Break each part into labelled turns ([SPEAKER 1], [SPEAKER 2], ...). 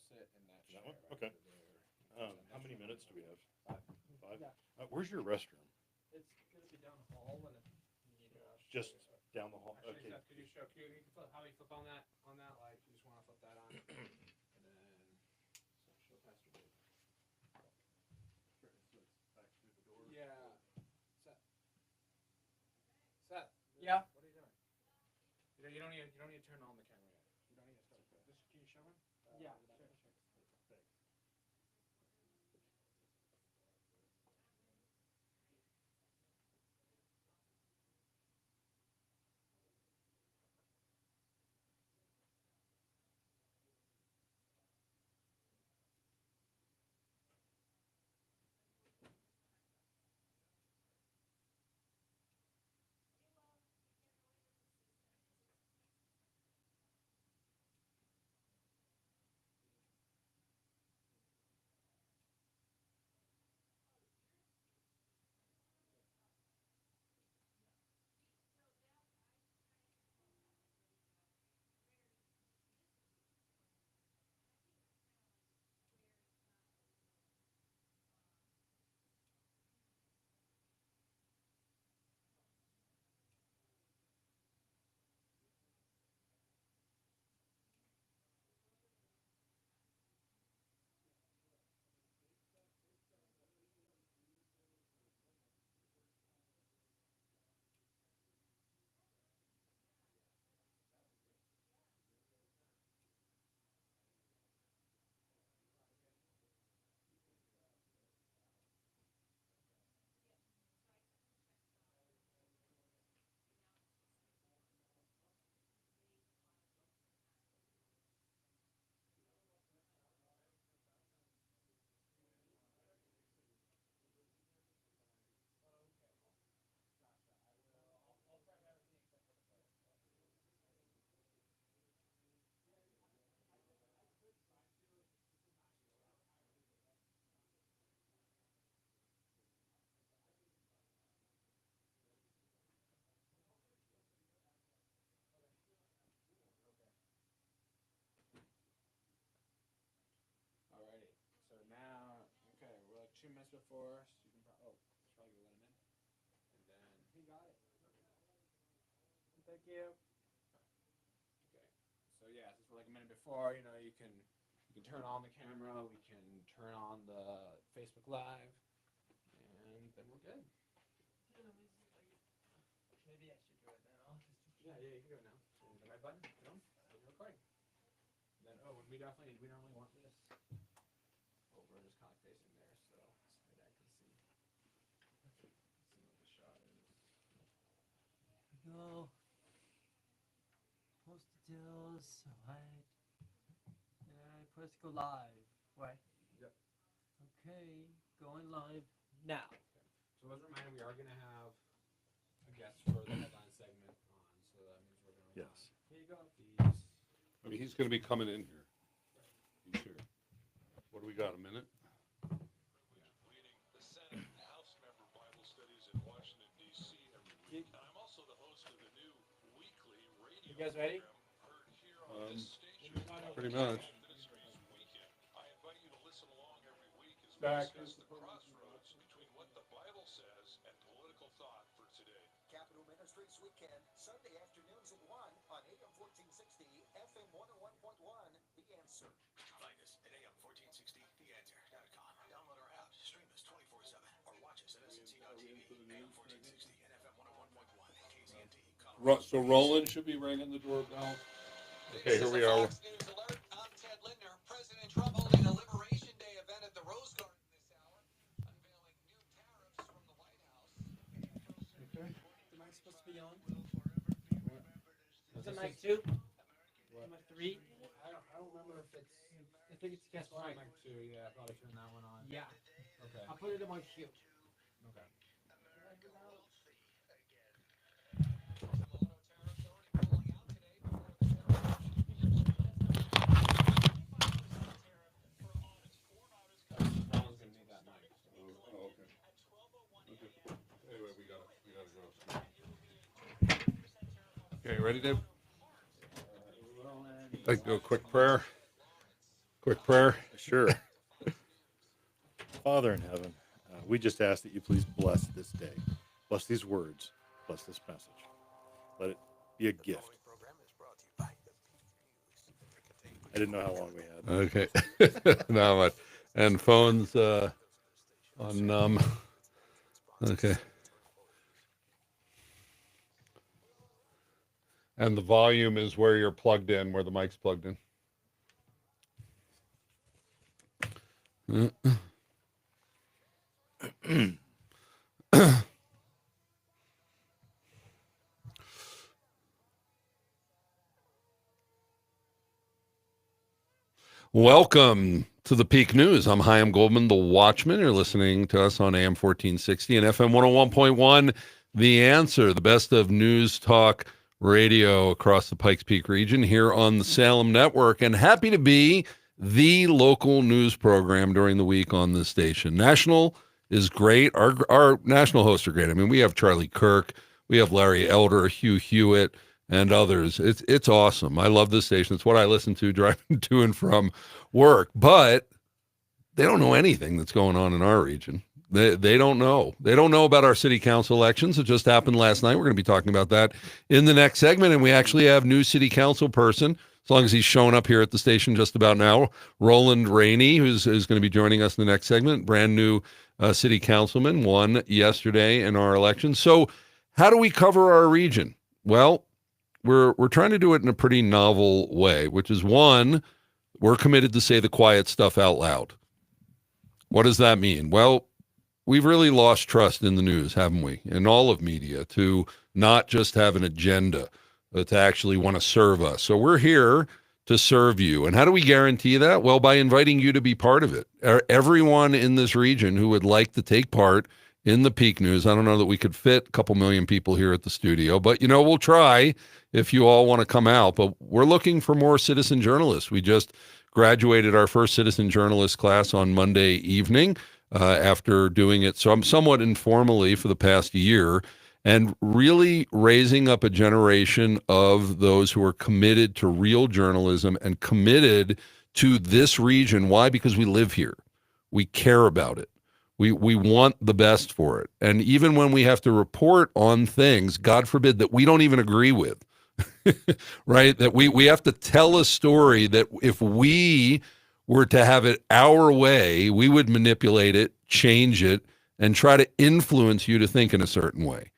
[SPEAKER 1] sit in that
[SPEAKER 2] That
[SPEAKER 1] chair.
[SPEAKER 2] one? Okay.
[SPEAKER 1] There.
[SPEAKER 2] How many minutes do we have? 5?
[SPEAKER 1] Yeah.
[SPEAKER 2] Where's your restroom?
[SPEAKER 1] It's going to be down the hall, and if you need to
[SPEAKER 2] Just down the hall.
[SPEAKER 1] Actually,
[SPEAKER 2] Okay.
[SPEAKER 1] Seth, could you show? You can flip how you flip on that light. You just want to flip that on, and then so show Pastor Dave.
[SPEAKER 2] So it's back through the door.
[SPEAKER 1] Yeah, Seth. Seth.
[SPEAKER 3] Yeah.
[SPEAKER 1] What are you doing? You don't need to turn on the camera yet. You don't need to start. Just can you show him?
[SPEAKER 3] Yeah.
[SPEAKER 1] Sure.
[SPEAKER 2] Thanks.
[SPEAKER 1] Alrighty. So now, okay, we're like 2 minutes before, so you can it's probably gonna let him in, and then
[SPEAKER 3] He got it. Thank you.
[SPEAKER 1] okay. So yeah, since we're like a minute before, you can turn on the camera, we can turn on the Facebook Live, and then we're good.
[SPEAKER 3] Maybe I should do it now.
[SPEAKER 1] Yeah, you can do it now. So the red button, boom, and you're recording. Then we normally want this. Oh, we're just kind of facing there, so that I can see. See what the shot is.
[SPEAKER 3] Go. Post details. Alright. And press go live. Right.
[SPEAKER 1] Yep.
[SPEAKER 3] Okay. Going live now.
[SPEAKER 1] Okay. So as a reminder, we are going to have a guest for the headline segment on, so that means we're going to
[SPEAKER 2] Yes.
[SPEAKER 1] Here you go. These.
[SPEAKER 2] I mean, he's going to be coming in here. He's here. What do we got? A minute?
[SPEAKER 4] Leading the Senate and House member Bible studies in Washington, D.C. every week. And I'm also the host of the new weekly radio
[SPEAKER 3] You guys ready?
[SPEAKER 4] program heard here on this station.
[SPEAKER 2] Pretty much.
[SPEAKER 4] Ministries Weekend. I invite you to listen along every week as we
[SPEAKER 1] Back
[SPEAKER 4] discuss the crossroads between what the Bible says and political thought for today.
[SPEAKER 5] Capital Ministries Weekend, Sunday afternoons at 1 on AM 1460, FM 101.1, The Answer.
[SPEAKER 6] Find us at am1460theanswer.com. Download our app, stream us 24/7, or watch us at snc.tv, AM1460, and FM 101.1, KZNT, Colorado.
[SPEAKER 2] So Roland should be ringing the doorbell. Okay, here we are.
[SPEAKER 7] Fox News Alert. I'm Ted Lindner. President Trump holding a Liberation Day event at the Rose Garden this hour, unveiling new tariffs from the White House.
[SPEAKER 2] Okay.
[SPEAKER 3] Am I supposed to be on?
[SPEAKER 1] Is
[SPEAKER 3] Is it mic 2?
[SPEAKER 1] What?
[SPEAKER 3] Mic 3?
[SPEAKER 1] I don't remember if it's.
[SPEAKER 3] I think it's guest
[SPEAKER 1] Well,
[SPEAKER 3] mic.
[SPEAKER 1] mic 2, yeah, probably turn that one on.
[SPEAKER 3] Yeah.
[SPEAKER 1] Okay.
[SPEAKER 3] I'll put it in my queue.
[SPEAKER 1] Okay. Ronald's gonna need that mic.
[SPEAKER 2] Oh, okay. Anyway, we gotta go. Okay, ready, Dave? I'd like to do a quick prayer. Quick prayer.
[SPEAKER 8] Sure. Father in heaven, we just ask that you please bless this day. Bless these words. Bless this message. Let it be a gift. I didn't know how long we had.
[SPEAKER 2] Okay. Not much. And phones on okay. And the volume is where you're plugged in, where the mic's plugged in. Welcome to the Peak News. I'm Chaim Goldman, the Watchman. You're listening to us on AM 1460 and FM 101.1. The Answer, the best of news talk radio across the Pikes Peak region here on the Salem Network. And happy to be the local news program during the week on this station. National is great. Our national hosts are great. I mean, we have Charlie Kirk, we have Larry Elder, Hugh Hewitt, and others. It's awesome. I love this station. It's what I listen to driving to and from work. But they don't know anything that's going on in our region. They don't know. They don't know about our city council elections. It just happened last night. We're going to be talking about that in the next segment. And we actually have new city council person, as long as he's showing up here at the station just about now, Roland Rainey, who's going to be joining us in the next segment. Brand new city councilman, won yesterday in our election. So how do we cover our region? Well, we're trying to do it in a pretty novel way, which is, one, we're committed to say the quiet stuff out loud. What does that mean? Well, we've really lost trust in the news, haven't we? In all of media, to not just have an agenda, but to actually want to serve us. So we're here to serve you. And how do we guarantee that? Well, by inviting you to be part of it. Everyone in this region who would like to take part in the Peak News. I don't know that we could fit a couple million people here at the studio, but, we'll try if you all want to come out. But we're looking for more citizen journalists. We just graduated our first citizen journalist class on Monday evening after doing it somewhat informally for the past year, and really raising up a generation of those who are committed to real journalism and committed to this region. Why? Because we live here. We care about it. We want the best for it. And even when we have to report on things, God forbid, that we don't even agree with, right? That we have to tell a story that if we were to have it our way, we would manipulate it, change it, and try to influence you to think in a certain way.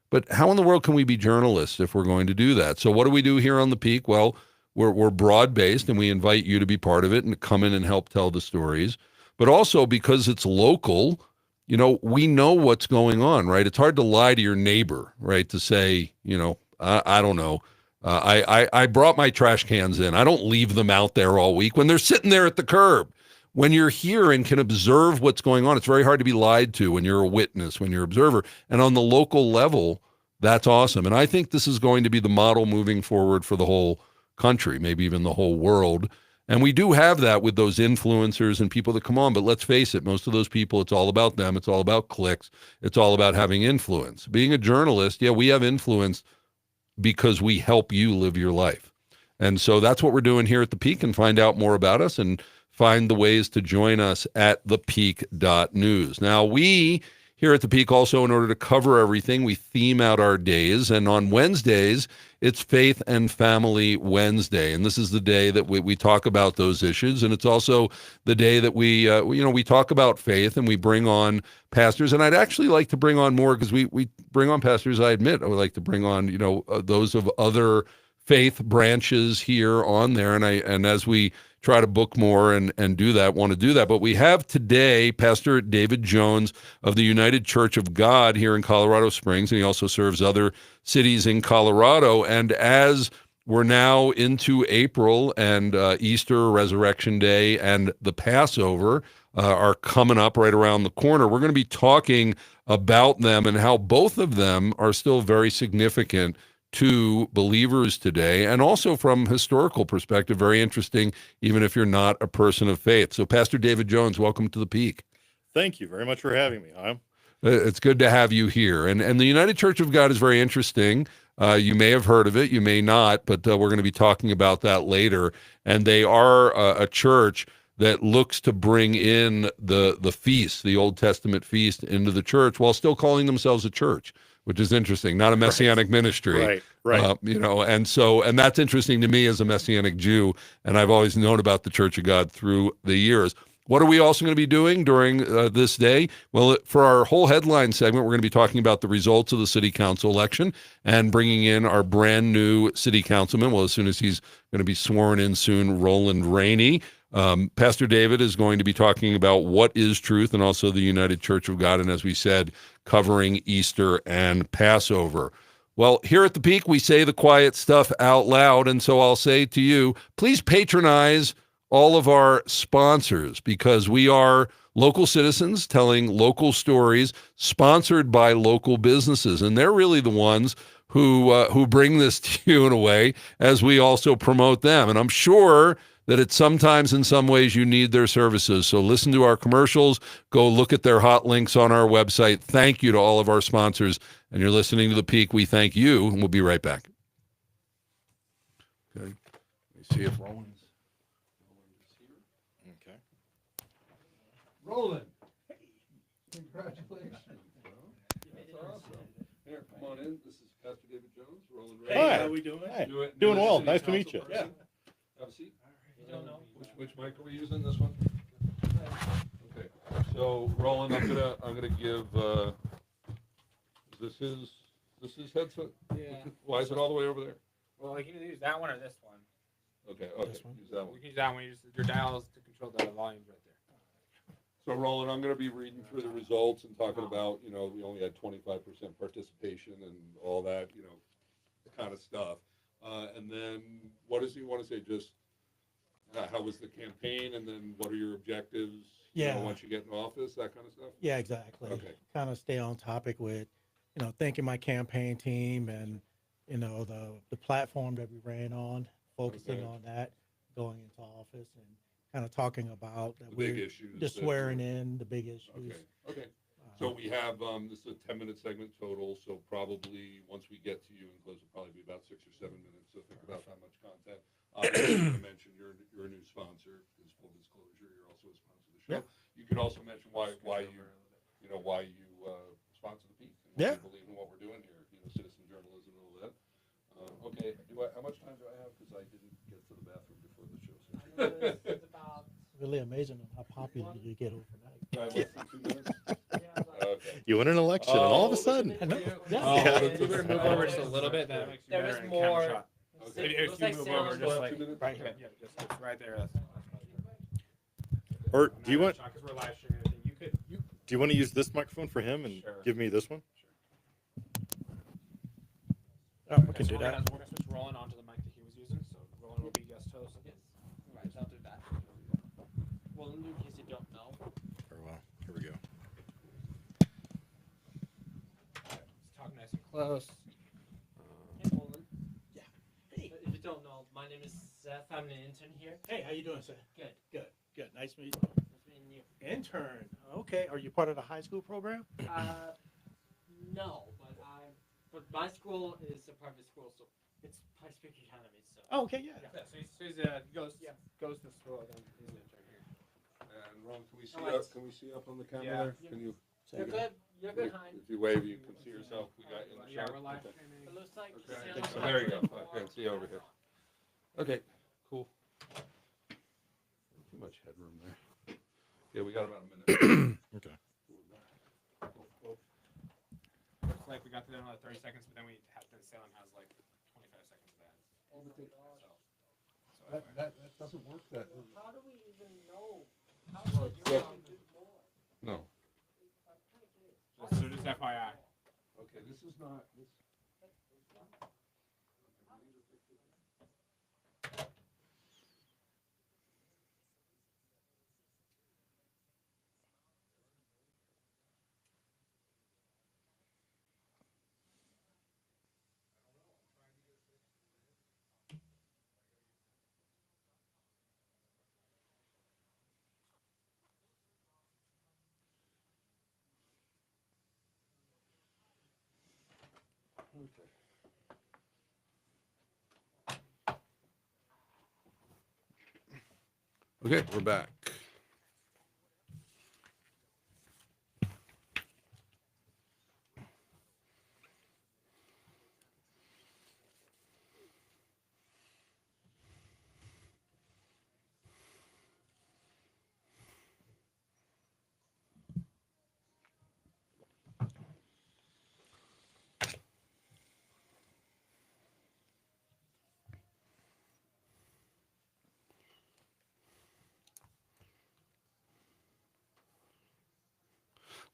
[SPEAKER 2] But how in the world can we be journalists if we're going to do that? So what do we do here on the Peak? Well, we're broad-based, and we invite you to be part of it and to come in and help tell the stories. But also, because it's local, we know what's going on, right? It's hard to lie to your neighbor, right? To say, I don't know. I brought my trash cans in. I don't leave them out there all week when they're sitting there at the curb. When you're here and can observe what's going on, it's very hard to be lied to when you're a witness, when you're an observer. And on the local level, that's awesome. And I think this is going to be the model moving forward for the whole country, maybe even the whole world. And we do have that with those influencers and people that come on. But let's face it, most of those people, it's all about them. It's all about clicks. It's all about having influence. Being a journalist, we have influence because we help you live your life. And so that's what we're doing here at the Peak. And find out more about us and find the ways to join us at thepeak.news. Now, we here at the Peak also, in order to cover everything, we theme out our days. And on Wednesdays, it's Faith and Family Wednesday. And this is the day that we talk about those issues. And it's also the day that we talk about faith and we bring on pastors. And I'd actually like to bring on more, because we bring on pastors. I admit I would like to bring on, those of other faith branches here on there. And as we try to book more and want to do that. But we have today Pastor David Jones of the United Church of God here in Colorado Springs, and he also serves other cities in Colorado. And as we're now into April, and Easter, Resurrection Day, and the Passover are coming up right around the corner, we're going to be talking about them and how both of them are still very significant to believers today, and also from historical perspective, very interesting, even if you're not a person of faith. So Pastor David Jones, welcome to the Peak.
[SPEAKER 8] Thank you very much for having me, Chaim.
[SPEAKER 2] It's good to have you here. And the United Church of God is very interesting. You may have heard of it, you may not, but we're going to be talking about that later. And they are a church that looks to bring in the feast, the Old Testament feast, into the church while still calling themselves a church, which is interesting. Not a messianic ministry,
[SPEAKER 8] Right.
[SPEAKER 2] and that's interesting to me as a messianic Jew, and I've always known about the Church of God through the years. What are we also going to be doing during this day? Well, for our whole headline segment, we're going to be talking about the results of the city council election and bringing in our brand new city councilman. Well, as soon as he's going to be sworn in soon, Roland Rainey. Pastor David is going to be talking about what is truth and also the United Church of God. And as we said, covering Easter and Passover. Well, here at the Peak, we say the quiet stuff out loud. And so I'll say to you, please patronize all of our sponsors, because we are local citizens telling local stories sponsored by local businesses. And they're really the ones who bring this to you in a way as we also promote them. And I'm sure that it's sometimes in some ways you need their services. So listen to our commercials, go look at their hot links on our website. Thank you to all of our sponsors. And you're listening to The Peak. We thank you, and we'll be right back. Okay. Let me see if Roland's here.
[SPEAKER 8] Okay.
[SPEAKER 2] Roland. Hey, congratulations. That's awesome. Here, come on in. This is Pastor David Jones, Roland Ray.
[SPEAKER 8] Hi.
[SPEAKER 9] How we doing?
[SPEAKER 8] Hi.
[SPEAKER 2] Do it-
[SPEAKER 8] Doing
[SPEAKER 2] do it
[SPEAKER 8] well.
[SPEAKER 2] city
[SPEAKER 8] Nice to meet
[SPEAKER 2] council
[SPEAKER 8] you.
[SPEAKER 2] person. Have a seat.
[SPEAKER 3] You don't know?
[SPEAKER 2] Which mic are we using? This one? Okay. So Roland, I'm gonna give this is headset.
[SPEAKER 1] Yeah.
[SPEAKER 2] Why is it all the way over there?
[SPEAKER 1] Well, you can use that one or this one.
[SPEAKER 2] Okay.
[SPEAKER 8] This one?
[SPEAKER 2] Use that one.
[SPEAKER 1] You can use that one. Your dials to control the volumes right there.
[SPEAKER 2] So Roland, I'm going to be reading through the results and talking about, we only had 25% participation and all that, kind of stuff. And then what does he want to say? Just how was the campaign, and then what are your objectives? Once you get in office, that kind of stuff.
[SPEAKER 9] Yeah, exactly.
[SPEAKER 2] Okay.
[SPEAKER 9] Kind of stay on topic with, thanking my campaign team and, the platform that we ran on, focusing
[SPEAKER 2] Okay.
[SPEAKER 9] on that, going into office and kind of talking about that
[SPEAKER 2] The big issues.
[SPEAKER 9] the swearing in, the big issues.
[SPEAKER 2] Okay. So we have this is a 10-minute segment total. So probably once we get to you and close, it'll probably be about 6 or 7 minutes. So think about how much content. Obviously, you mentioned you're a new sponsor. Because full disclosure, you're also a sponsor of the show.
[SPEAKER 9] Yeah.
[SPEAKER 2] You could also mention why you sponsor the Peak and why
[SPEAKER 9] Yeah.
[SPEAKER 2] you believe in what we're doing here. Citizen journalism and all that. Okay. How much time do I have? Because I didn't get to the bathroom before the show.
[SPEAKER 3] It's about
[SPEAKER 9] Really amazing how popular you get overnight.
[SPEAKER 2] Less than 2 minutes. Okay.
[SPEAKER 8] You win an election, and all of a sudden,
[SPEAKER 9] I know.
[SPEAKER 2] Oh,
[SPEAKER 9] Yeah.
[SPEAKER 2] that's
[SPEAKER 1] You better move over just a little bit. That makes you
[SPEAKER 3] There
[SPEAKER 1] better
[SPEAKER 3] is
[SPEAKER 1] in camera
[SPEAKER 3] more-
[SPEAKER 1] shot.
[SPEAKER 2] Okay.
[SPEAKER 1] If
[SPEAKER 3] Looks
[SPEAKER 1] you
[SPEAKER 3] like
[SPEAKER 1] move
[SPEAKER 3] sound
[SPEAKER 1] over, just like
[SPEAKER 2] 2 minutes.
[SPEAKER 9] Right here.
[SPEAKER 1] yeah, just right there.
[SPEAKER 8] or do you want
[SPEAKER 1] Because we're live streaming everything.
[SPEAKER 8] do you want to use this microphone for him and
[SPEAKER 1] Sure.
[SPEAKER 8] give me this one?
[SPEAKER 9] Oh, we can do that.
[SPEAKER 1] We're gonna switch Roland onto the mic that he was using, so Roland will be guest host.
[SPEAKER 3] Right, I'll do that. Well, in case you don't know,
[SPEAKER 8] Very well. Here we go.
[SPEAKER 1] Let's talk nice and close.
[SPEAKER 3] hey, Roland.
[SPEAKER 9] Yeah. Hey.
[SPEAKER 3] If you don't know, my name is Seth. I'm an intern here.
[SPEAKER 9] Hey, how you doing, sir?
[SPEAKER 3] Good.
[SPEAKER 9] Good. Nice to meet you.
[SPEAKER 3] Nice meeting you.
[SPEAKER 9] Intern. Okay. Are you part of the high school program?
[SPEAKER 3] No, but my school is a private school, so it's high speak academy. So.
[SPEAKER 9] Oh, okay. Yeah.
[SPEAKER 1] Yeah, so he goes to school. Then he's an intern here.
[SPEAKER 2] And Ron, can we see
[SPEAKER 3] Alright.
[SPEAKER 2] up? Can we see up on the camera
[SPEAKER 1] Yeah.
[SPEAKER 2] there? Can you?
[SPEAKER 3] You're good. You're good, Hein.
[SPEAKER 2] If you wave, you can see yourself. We got you in the
[SPEAKER 1] Yeah,
[SPEAKER 2] shot.
[SPEAKER 1] we're live
[SPEAKER 2] Okay.
[SPEAKER 1] streaming.
[SPEAKER 3] It looks like.
[SPEAKER 2] Okay. So there you go. I can see over here. Okay. Cool. Too much headroom there. Yeah, we got about a minute.
[SPEAKER 8] Okay.
[SPEAKER 1] Looks like we got to another 30 seconds, but then we have to. Salem has like 25 seconds of ads.
[SPEAKER 2] That doesn't work.
[SPEAKER 3] How do we even know? How do you do more?
[SPEAKER 2] No.
[SPEAKER 1] So just FYI.
[SPEAKER 2] Okay. This is not. Okay, we're back.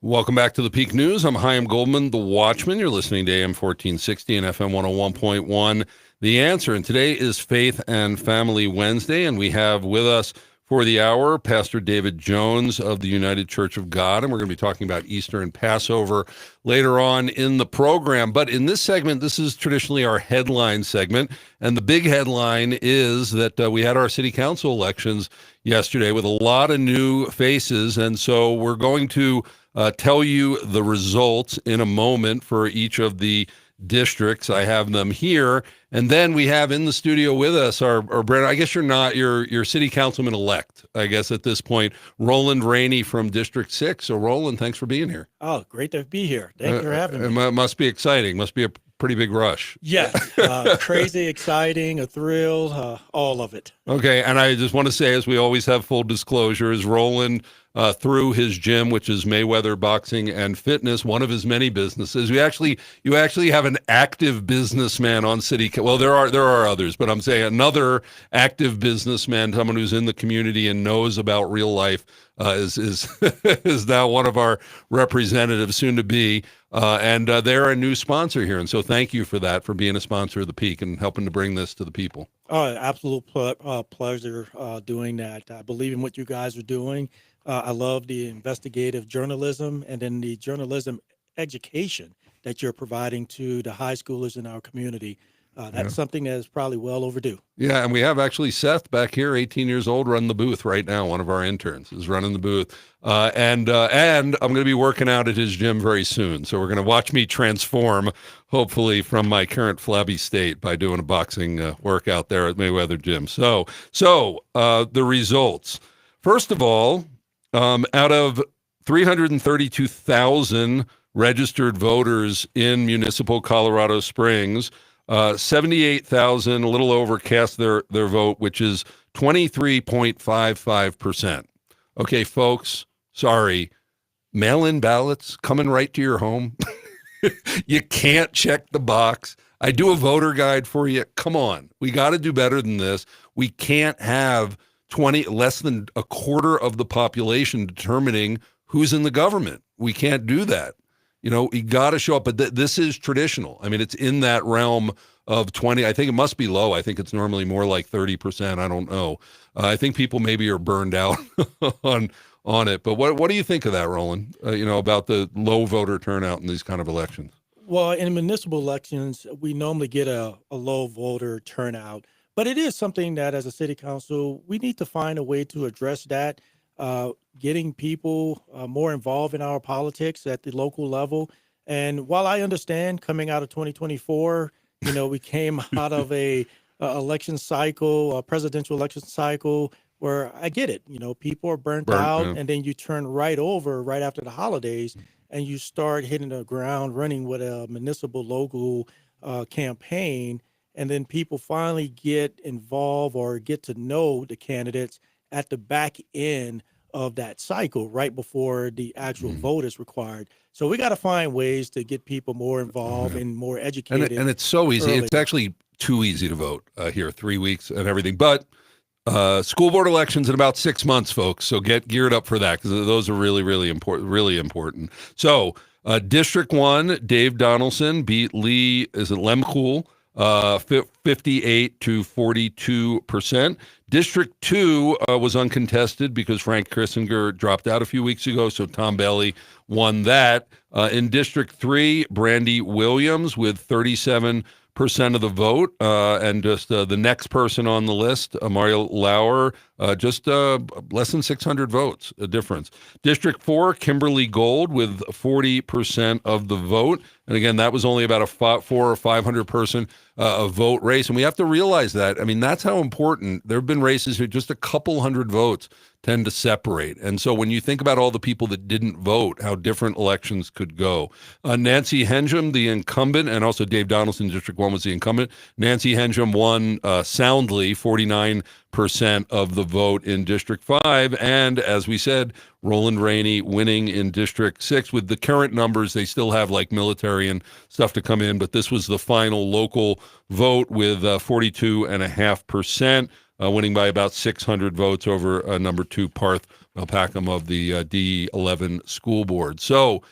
[SPEAKER 2] Welcome back to the Peak News. I'm Chaim Goldman, the Watchman. You're listening to AM 1460 and FM 101.1. The Answer. And today is Faith and Family Wednesday, and we have with us for the hour Pastor David Jones of the United Church of God, and we're going to be talking about Easter and Passover later on in the program. But in this segment, this is traditionally our headline segment, and the big headline is that we had our city council elections yesterday with a lot of new faces, and so we're going to tell you the results in a moment for each of the districts. I have them here. And then we have in the studio with us our Brandon, I guess you're not, your city councilman-elect, I guess at this point, Roland Rainey from District 6. So Roland, thanks for being here.
[SPEAKER 9] Oh, great to be here. Thank you for having me.
[SPEAKER 2] It must be exciting. Must be a pretty big rush.
[SPEAKER 9] Yes, crazy, exciting, a thrill, all of it.
[SPEAKER 2] Okay, and I just want to say, as we always have full disclosures, Roland, through his gym, which is Mayweather Boxing and Fitness, one of his many businesses. You actually have an active businessman on city. Well, there are others, but I'm saying another active businessman, someone who's in the community and knows about real life, is is now one of our representatives, soon to be. And they're a new sponsor here. And so thank you for that, for being a sponsor of the Peak and helping to bring this to the people.
[SPEAKER 9] Oh, absolute pleasure doing that. I believe in what you guys are doing. I love the investigative journalism and then the journalism education that you're providing to the high schoolers in our community. That's something that is probably well overdue.
[SPEAKER 2] Yeah, and we have actually Seth back here, 18 years old, running the booth right now. One of our interns is running the booth. And I'm going to be working out at his gym very soon. So we're going to watch me transform, hopefully, from my current flabby state by doing a boxing workout there at Mayweather Gym. So the results. First of all, out of 332,000 registered voters in municipal Colorado Springs, 78,000, a little over, cast their vote, which is 23.55%. Okay, folks, sorry. Mail-in ballots coming right to your home. You can't check the box. I do a voter guide for you. Come on. We got to do better than this. We can't have less than a quarter of the population determining who's in the government. We can't do that. You got to show up. But this is traditional. I mean, it's in that realm of 20. I think it must be low. I think it's normally more like 30%. I don't know. I think people maybe are burned out on it. But what do you think of that, Roland? About the low voter turnout in these kind of elections?
[SPEAKER 9] Well, in municipal elections, we normally get a low voter turnout. But it is something that, as a city council, we need to find a way to address that, getting people more involved in our politics at the local level. And while I understand coming out of 2024, we came out of a election cycle, a presidential election cycle, where I get it. People are burnt out, and then you turn right after the holidays, and you start hitting the ground running with a municipal local campaign. And then people finally get involved or get to know the candidates at the back end of that cycle, right before the actual vote is required. So we got to find ways to get people more involved and more educated.
[SPEAKER 2] And it's so easy.
[SPEAKER 9] early.
[SPEAKER 2] It's actually too easy to vote here, 3 weeks and everything. But school board elections in about 6 months, folks. So get geared up for that, because those are really, really important. Really important. So District 1, Dave Donaldson beat Lemkool. 58 to 42%. District 2 was uncontested because Frank Kissinger dropped out a few weeks ago, so Tom Bailey won that. In District 3, Brandy Williams with 37% of the vote, and just the next person on the list, Mario Lauer, just less than 600 votes, a difference. District 4, Kimberly Gold with 40% of the vote. And again, that was only about a 400 or 500 person vote race. And we have to realize that. I mean, that's how important. There have been races where just a couple hundred votes tend to separate. And so when you think about all the people that didn't vote, how different elections could go. Nancy Hensham, the incumbent, and also Dave Donaldson, District 1 was the incumbent. Nancy Hensham won soundly, 49% of the vote in District 5. And as we said, Roland Rainey winning in District 6. With the current numbers, they still have like military and stuff to come in, but this was the final local vote with 42.5%, winning by about 600 votes over number 2 Parth Packham of the D11 school board. So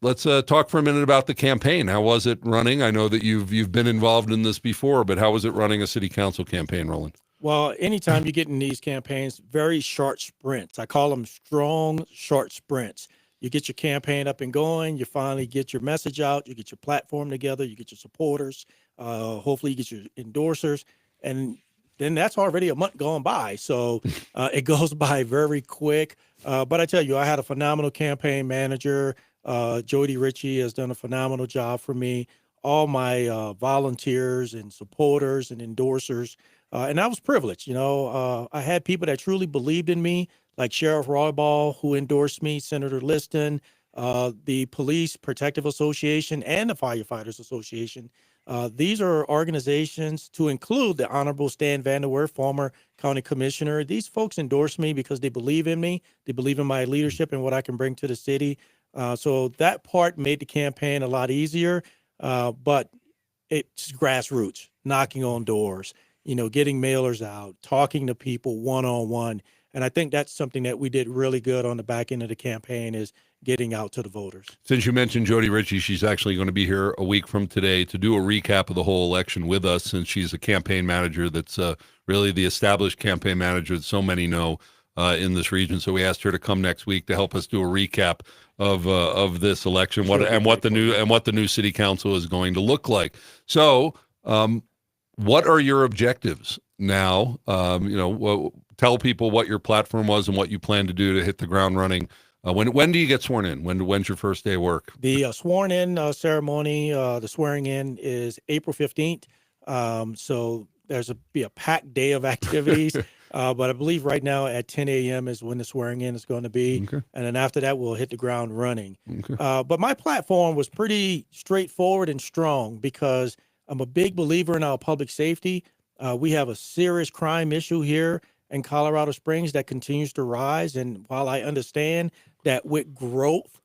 [SPEAKER 2] let's talk for a minute about the campaign. How was it running? I know that you've been involved in this before, but how was it running a city council campaign, Roland?
[SPEAKER 9] Well, anytime you get in these campaigns, very short sprints. I call them strong, short sprints. You get your campaign up and going. You finally get your message out. You get your platform together. You get your supporters. Hopefully, you get your endorsers, and then that's already a month gone by. So it goes by very quick. But I tell you, I had a phenomenal campaign manager. Jody Ritchie has done a phenomenal job for me. All my volunteers and supporters and endorsers. And I was privileged, I had people that truly believed in me, like Sheriff Roybal, who endorsed me, Senator Liston, the Police Protective Association, and the Firefighters Association. These are organizations to include the Honorable Stan Vanderwerf, former county commissioner. These folks endorse me because they believe in me. They believe in my leadership and what I can bring to the city. So that part made the campaign a lot easier, but it's grassroots, knocking on doors, getting mailers out, talking to people one-on-one. And I think that's something that we did really good on the back end of the campaign is getting out to the voters.
[SPEAKER 2] Since you mentioned Jody Ritchie, she's actually going to be here a week from today to do a recap of the whole election with us, since she's a campaign manager that's really the established campaign manager that so many know in this region. So we asked her to come next week to help us do a recap of this election, what the new city council is going to look like. So, what are your objectives now? Tell people what your platform was and what you plan to do to hit the ground running. When do you get sworn in? When's your first day of work?
[SPEAKER 9] The sworn in ceremony, the swearing in is April 15th. So there's be a packed day of activities. But I believe right now at 10 a.m. is when the swearing in is going to be.
[SPEAKER 2] Okay.
[SPEAKER 9] And then after that, we'll hit the ground running.
[SPEAKER 2] Okay.
[SPEAKER 9] But my platform was pretty straightforward and strong because I'm a big believer in our public safety. We have a serious crime issue here in Colorado Springs that continues to rise. And while I understand that with growth,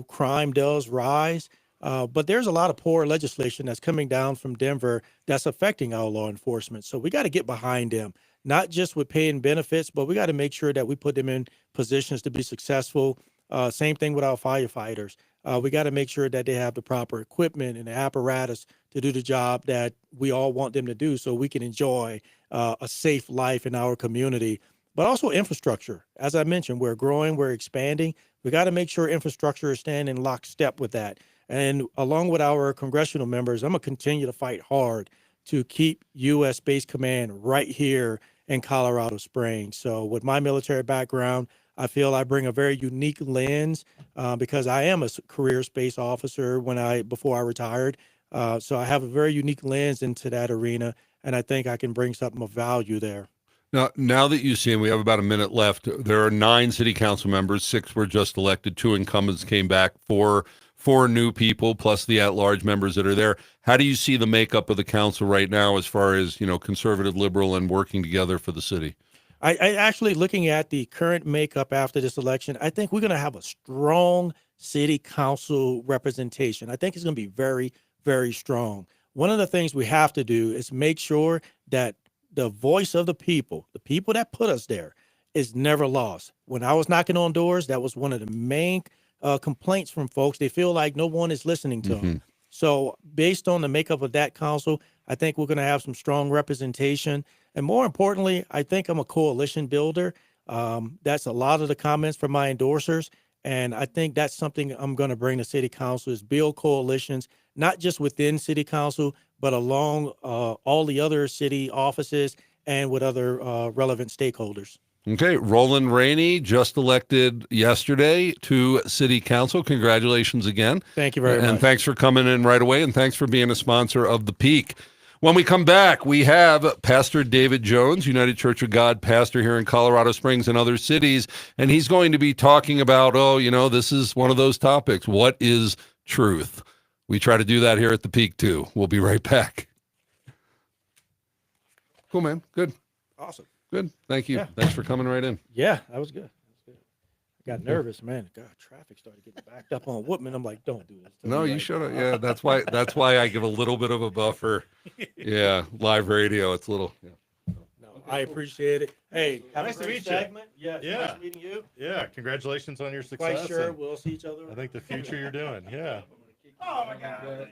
[SPEAKER 9] crime does rise, but there's a lot of poor legislation that's coming down from Denver that's affecting our law enforcement. So we got to get behind them, not just with paying benefits, but we got to make sure that we put them in positions to be successful. Same thing with our firefighters. We got to make sure that they have the proper equipment and the apparatus to do the job that we all want them to do so we can enjoy a safe life in our community. But also infrastructure. As I mentioned, we're growing, we're expanding. We got to make sure infrastructure is staying in lockstep with that. And along with our congressional members, I'm going to continue to fight hard to keep U.S. Space Command right here in Colorado Springs. So with my military background, I feel I bring a very unique lens because I am a career space officer before I retired. So I have a very unique lens into that arena, and I think I can bring something of value there.
[SPEAKER 2] Now that you see, and we have about a minute left, there are 9 city council members. 6 were just elected. 2 incumbents came back. 4 new people, plus the at-large members that are there. How do you see the makeup of the council right now as far as, conservative, liberal, and working together for the city?
[SPEAKER 9] I actually, looking at the current makeup after this election, I think we're going to have a strong city council representation. I think it's going to be very, very strong. One of the things we have to do is make sure that the voice of the people that put us there, is never lost. When I was knocking on doors, that was one of the main complaints from folks. They feel like no one is listening to them. So based on the makeup of that council, I think we're going to have some strong representation. And more importantly, I think I'm a coalition builder. That's a lot of the comments from my endorsers. And I think that's something I'm going to bring to city council is build coalitions, not just within city council, but along all the other city offices and with other relevant stakeholders.
[SPEAKER 2] Okay, Roland Rainey, just elected yesterday to city council. Congratulations again.
[SPEAKER 9] Thank you very much.
[SPEAKER 2] And thanks for coming in right away, and thanks for being a sponsor of The Peak. When we come back, we have Pastor David Jones, United Church of God pastor here in Colorado Springs and other cities, and he's going to be talking about, this is one of those topics. What is truth? We try to do that here at The Peak, too. We'll be right back. Cool, man. Good.
[SPEAKER 9] Awesome.
[SPEAKER 2] Good. Thank you.
[SPEAKER 9] Yeah.
[SPEAKER 2] Thanks for coming right in.
[SPEAKER 9] Yeah, that was good. I got nervous, man. God, traffic started getting backed up on Woodman. I'm like, don't do this.
[SPEAKER 2] No, you should have. Yeah, that's why I give a little bit of a buffer. Yeah, live radio. It's a little. Yeah.
[SPEAKER 9] No, I appreciate it. Hey, have
[SPEAKER 8] Nice
[SPEAKER 9] a
[SPEAKER 8] to
[SPEAKER 9] great
[SPEAKER 8] meet you.
[SPEAKER 9] segment. Yes,
[SPEAKER 8] Yeah.
[SPEAKER 9] nice meeting you.
[SPEAKER 8] Yeah, congratulations on your
[SPEAKER 9] Quite
[SPEAKER 8] success.
[SPEAKER 9] sure
[SPEAKER 8] and
[SPEAKER 9] we'll see each other.
[SPEAKER 8] I think the future you're doing. Yeah.
[SPEAKER 9] Oh my God.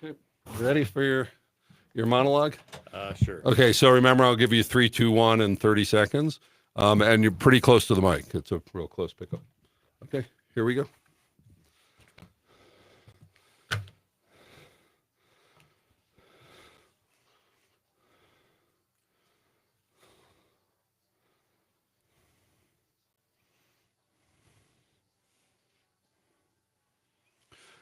[SPEAKER 2] Okay. Ready for your monologue?
[SPEAKER 8] Sure.
[SPEAKER 2] Okay, so remember, I'll give you 3, 2, 1 in 30 seconds. And you're pretty close to the mic. It's a real close pickup. Okay, here we go.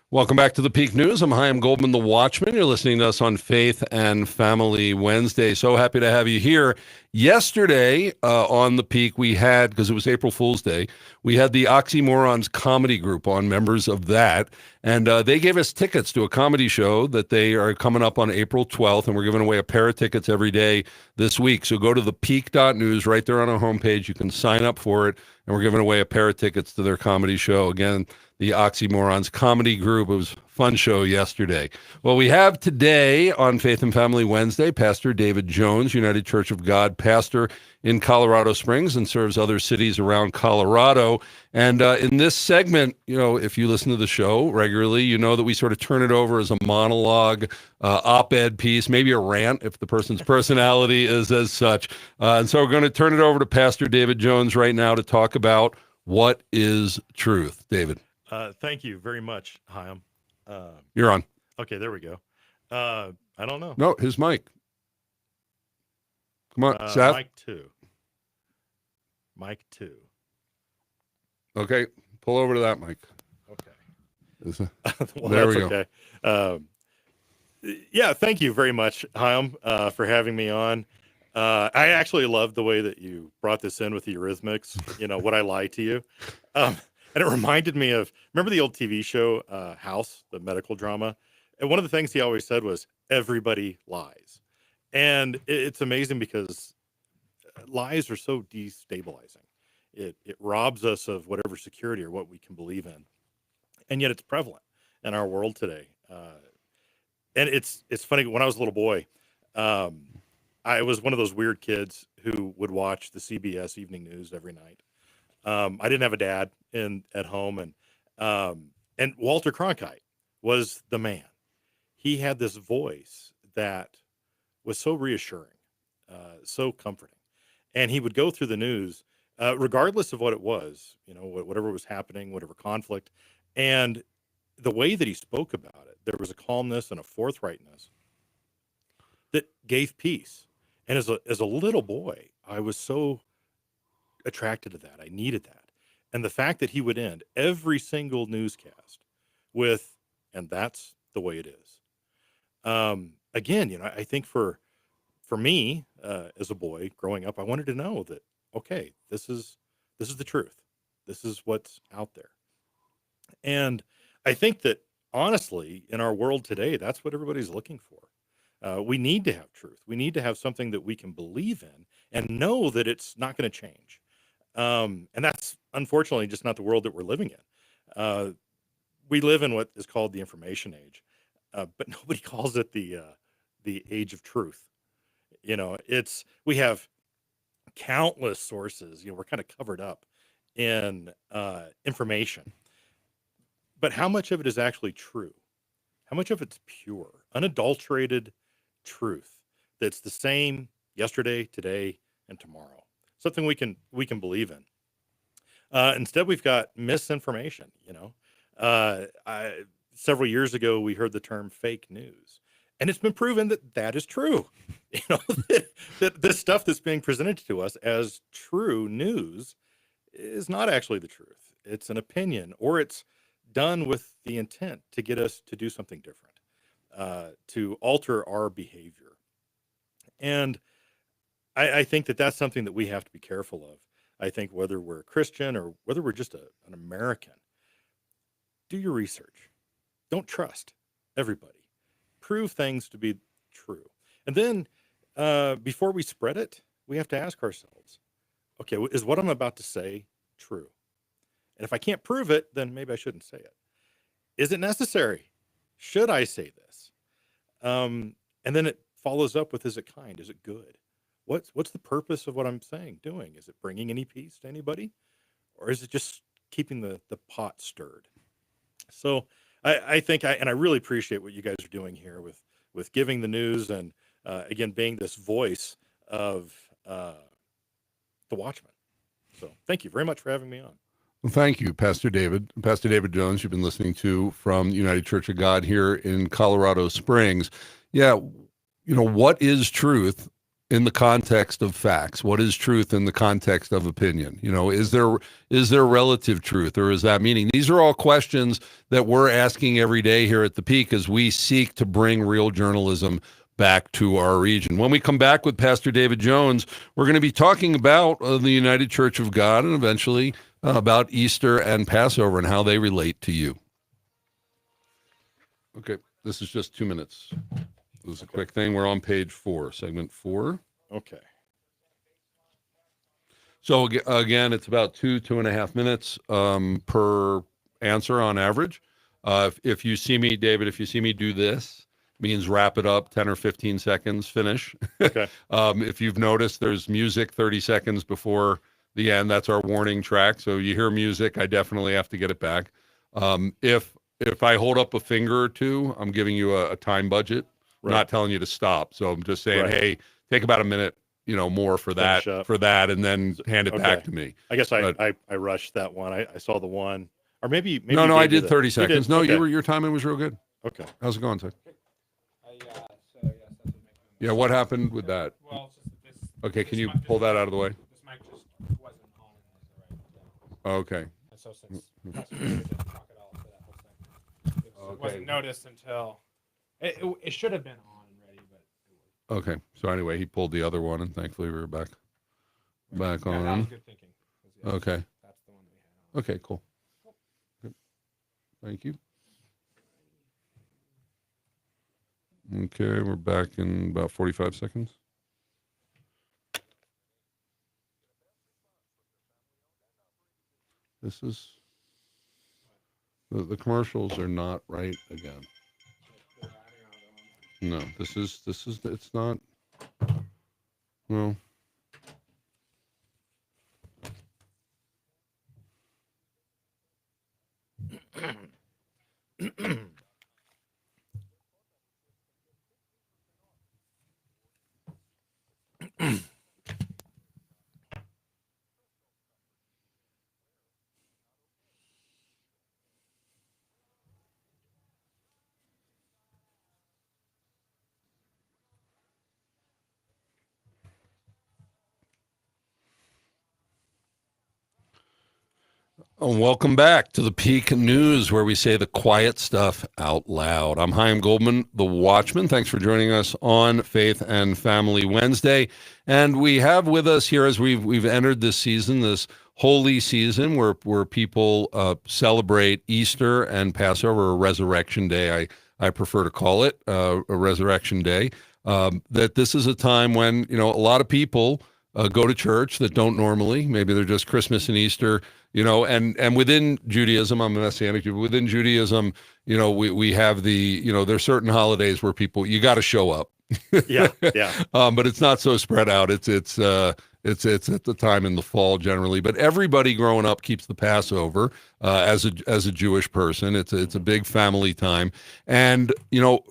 [SPEAKER 2] Welcome back to the Peak News. I'm Chaim Goldman, the Watchman. You're listening to us on Faith and Family Wednesday. So happy to have you here. Yesterday on the Peak, we had, because it was April Fool's Day, we had the Oxymorons comedy group on, members of that, and they gave us tickets to a comedy show that they are coming up on April 12th, and we're giving away a pair of tickets every day this week. So go to thepeak.news right there on our homepage. You can sign up for it, and we're giving away a pair of tickets to their comedy show. Again, the Oxymorons comedy group. It was a fun show yesterday. Well, we have today on Faith and Family Wednesday, Pastor David Jones, United Church of God pastor in Colorado Springs and serves other cities around Colorado. And in this segment, you know, if you listen to the show regularly, you know that we sort of turn it over as a monologue, op-ed piece, maybe a rant if the person's personality is as such. And so we're going to turn it over to Pastor David Jones right now to talk about what is truth. David.
[SPEAKER 8] Thank you very much, Chaim.
[SPEAKER 2] You're on.
[SPEAKER 8] Okay, there we go. I don't know.
[SPEAKER 2] No, his mic. Come on, Seth.
[SPEAKER 8] Mic 2. Mic 2.
[SPEAKER 2] Okay, pull over to that mic.
[SPEAKER 8] Okay. Well,
[SPEAKER 2] there
[SPEAKER 8] that's
[SPEAKER 2] we go.
[SPEAKER 8] Okay. Yeah, thank you very much, Chaim, for having me on. I actually love the way that you brought this in with the Eurythmics, you know, Would I Lie to You? And it reminded me of, remember the old TV show House, the medical drama? And one of the things he always said was, everybody lies. And it's amazing because lies are so destabilizing. It robs us of whatever security or what we can believe in. And yet it's prevalent in our world today. And it's funny, when I was a little boy, I was one of those weird kids who would watch the CBS evening news every night. I didn't have a dad at home, and Walter Cronkite was the man. He had this voice that was so reassuring, so comforting, and he would go through the news, regardless of what it was, whatever was happening, whatever conflict, and the way that he spoke about it, there was a calmness and a forthrightness that gave peace. And as a little boy, I was so attracted to that. I needed that. And the fact that he would end every single newscast with, and that's the way it is. Again, I think for me, as a boy growing up, I wanted to know that, okay, this is the truth. This is what's out there. And I think that honestly, in our world today, that's what everybody's looking for. We need to have truth. We need to have something that we can believe in and know that it's not going to change. And that's unfortunately just not the world that we're living in. We live in what is called the information age, but nobody calls it the age of truth. We have countless sources. We're kind of covered up in information, but how much of it is actually true? How much of it's pure, unadulterated truth that's the same yesterday, today, and tomorrow? Something we can believe in. Instead, we've got misinformation. Several years ago, we heard the term fake news, and it's been proven that is true. That the stuff that's being presented to us as true news is not actually the truth. It's an opinion, or it's done with the intent to get us to do something different, to alter our behavior. And I think that that's something that we have to be careful of. I think whether we're a Christian or whether we're just an American, do your research. Don't trust everybody. Prove things to be true. And then before we spread it, we have to ask ourselves, okay, is what I'm about to say true? And if I can't prove it, then maybe I shouldn't say it. Is it necessary? Should I say this? And then it follows up with, is it kind? Is it good? What's the purpose of what I'm saying, doing? Is it bringing any peace to anybody? Or is it just keeping the pot stirred? So I think I really appreciate what you guys are doing here with giving the news and, again, being this voice of the Watchman. So thank you very much for having me on.
[SPEAKER 2] Well, thank you, Pastor David. Pastor David Jones, you've been listening to from United Church of God here in Colorado Springs. Yeah, what is truth in the context of facts? What is truth in the context of opinion? Is there relative truth, or is that meaning? These are all questions that we're asking every day here at the Peak as we seek to bring real journalism back to our region. When we come back with Pastor David Jones, we're going to be talking about the United Church of God and eventually about Easter and Passover and how they relate to you. Okay, this is just 2 minutes. This is a quick thing. We're on page 4, segment 4.
[SPEAKER 8] Okay.
[SPEAKER 2] So again, it's about 2.5 minutes per answer on average. If you see me, David, do this, means wrap it up 10 or 15 seconds, finish.
[SPEAKER 8] Okay.
[SPEAKER 2] If you've noticed, there's music 30 seconds before the end. That's our warning track. So you hear music, I definitely have to get it back. If I hold up a finger or two, I'm giving you a time budget. Right. Not telling you to stop. So I'm just saying, hey, take about a minute, more for that, and then hand it back to me.
[SPEAKER 8] I guess I rushed that one. I saw the one, or maybe.
[SPEAKER 2] No, I did 30 seconds. No,
[SPEAKER 8] okay.
[SPEAKER 2] Your timing was real good.
[SPEAKER 8] Okay.
[SPEAKER 2] How's it going, sir?
[SPEAKER 1] So yes, that's what
[SPEAKER 2] Yeah, what happened with that?
[SPEAKER 1] Well, it's just that this.
[SPEAKER 2] Okay, can you pull that out of the way?
[SPEAKER 1] This mic just wasn't on in the right.
[SPEAKER 2] Okay.
[SPEAKER 1] And so since Pastor David didn't talk at all for that whole segment, it wasn't noticed until it should have been on and ready, but it was.
[SPEAKER 2] Okay. So anyway, he pulled the other one, and thankfully we were back on.
[SPEAKER 1] That was good thinking.
[SPEAKER 2] Okay.
[SPEAKER 1] That's the one that we had on.
[SPEAKER 2] Okay, cool. Thank you. Okay, we're back in about 45 seconds. This is the commercials are not right again. No, this is it's not. Well, welcome back to the Peak News, where we say the quiet stuff out loud. I'm Chaim Goldman, the Watchman. Thanks for joining us on Faith and Family Wednesday. And we have with us here, as we've entered this season, this holy season where people celebrate Easter and Passover, or Resurrection Day, I prefer to call it a Resurrection Day. That this is a time when, a lot of people go to church that don't normally. Maybe they're just Christmas and Easter. And within Judaism, I'm a Messianic Jew. Within Judaism, we have there's certain holidays where you got to show up.
[SPEAKER 8] Yeah.
[SPEAKER 2] But it's not so spread out. It's at the time in the fall generally. But everybody growing up keeps the Passover as a Jewish person. It's a big family time. And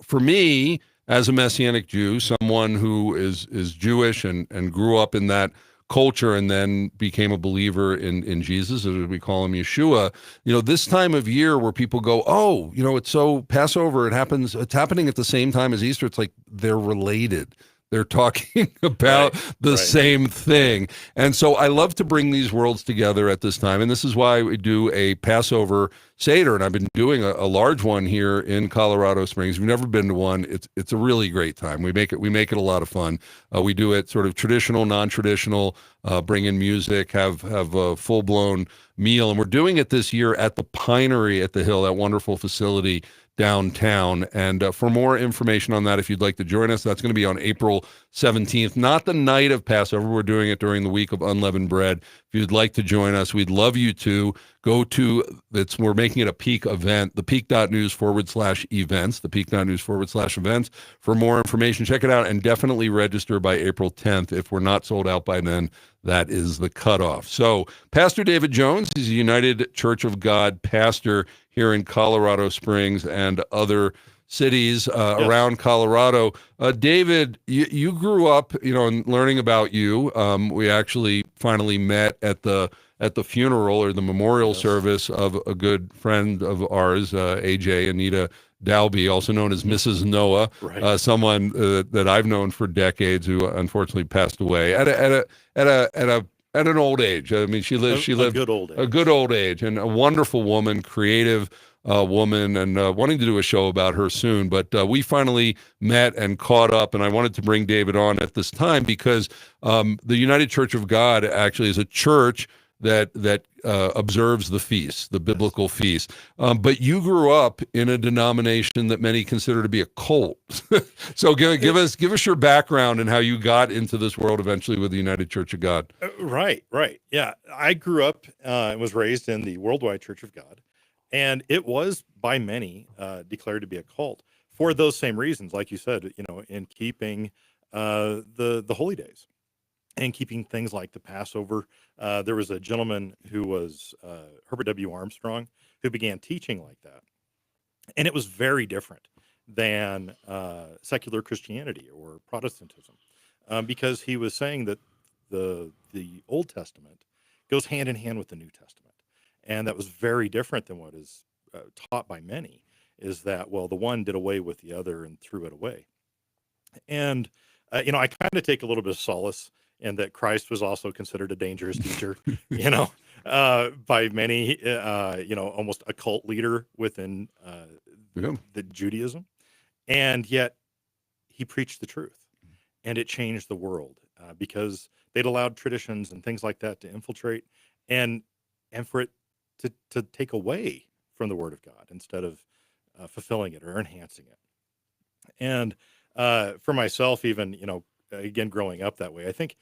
[SPEAKER 2] for me, as a Messianic Jew, someone who is Jewish and grew up in that culture and then became a believer in Jesus, as we call him, Yeshua, this time of year where people go, oh, it's so Passover, it's happening at the same time as Easter. It's like they're related. They're talking about the same thing. And so I love to bring these worlds together at this time. And this is why we do a Passover Seder. And I've been doing a large one here in Colorado Springs. If you've never been to one, it's a really great time. We make it a lot of fun. We do it sort of traditional, non-traditional, bring in music, have a full-blown meal. And we're doing it this year at the Pinery at the Hill, that wonderful facility downtown. And for more information on that, if you'd like to join us, that's going to be on April 17th, not the night of Passover. We're doing it during the week of unleavened bread. If you'd like to join us, we'd love you to go to we're making it a Peak event, thepeak.news/events, thepeak.news/events. For more information, check it out and definitely register by April 10th. If we're not sold out by then, that is the cutoff. So Pastor David Jones, he's a United Church of God pastor here in Colorado Springs and other cities around Colorado. David, you grew up, and learning about you, we actually finally met at the funeral or the memorial service of a good friend of ours, AJ, Anita Dalby, also known as Mrs. Noah, someone that I've known for decades, who unfortunately passed away at an old age. I mean, she lived
[SPEAKER 8] a good old age.
[SPEAKER 2] A good old age, and a wonderful woman, creative woman, and wanting to do a show about her soon. But we finally met and caught up, and I wanted to bring David on at this time because the United Church of God actually is a church that observes the feast, the biblical feast. But you grew up in a denomination that many consider to be a cult. So give us your background and how you got into this world eventually with the United Church of God.
[SPEAKER 8] Right. Yeah, I grew up and was raised in the Worldwide Church of God, and it was by many declared to be a cult for those same reasons, like you said, in keeping the holy days and keeping things like the Passover. There was a gentleman who was Herbert W. Armstrong, who began teaching like that. And it was very different than secular Christianity or Protestantism, because he was saying that the Old Testament goes hand in hand with the New Testament. And that was very different than what is taught by many, is that, well, the one did away with the other and threw it away. And, I kind of take a little bit of solace and that Christ was also considered a dangerous teacher, by many, almost a cult leader within the Judaism. And yet he preached the truth, and it changed the world because they'd allowed traditions and things like that to infiltrate and for it to take away from the Word of God instead of fulfilling it or enhancing it. And for myself, even, again, growing up that way, I think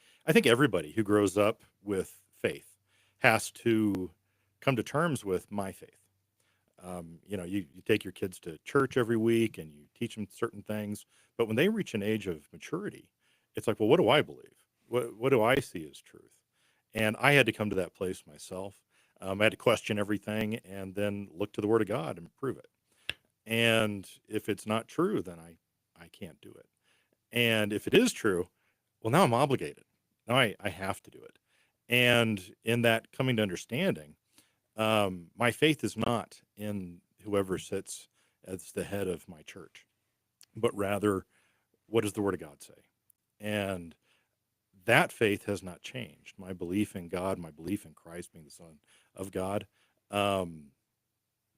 [SPEAKER 8] everybody who grows up with faith has to come to terms with my faith. You take your kids to church every week and you teach them certain things, but when they reach an age of maturity, it's like, well, what do I believe? What do I see as truth? And I had to come to that place myself. I had to question everything and then look to the Word of God and prove it. And if it's not true, then I can't do it. And if it is true, well, now I'm obligated. Now I have to do it. And in that coming to understanding, my faith is not in whoever sits as the head of my church, but rather, what does the Word of God say? And that faith has not changed. My belief in God, my belief in Christ being the Son of God,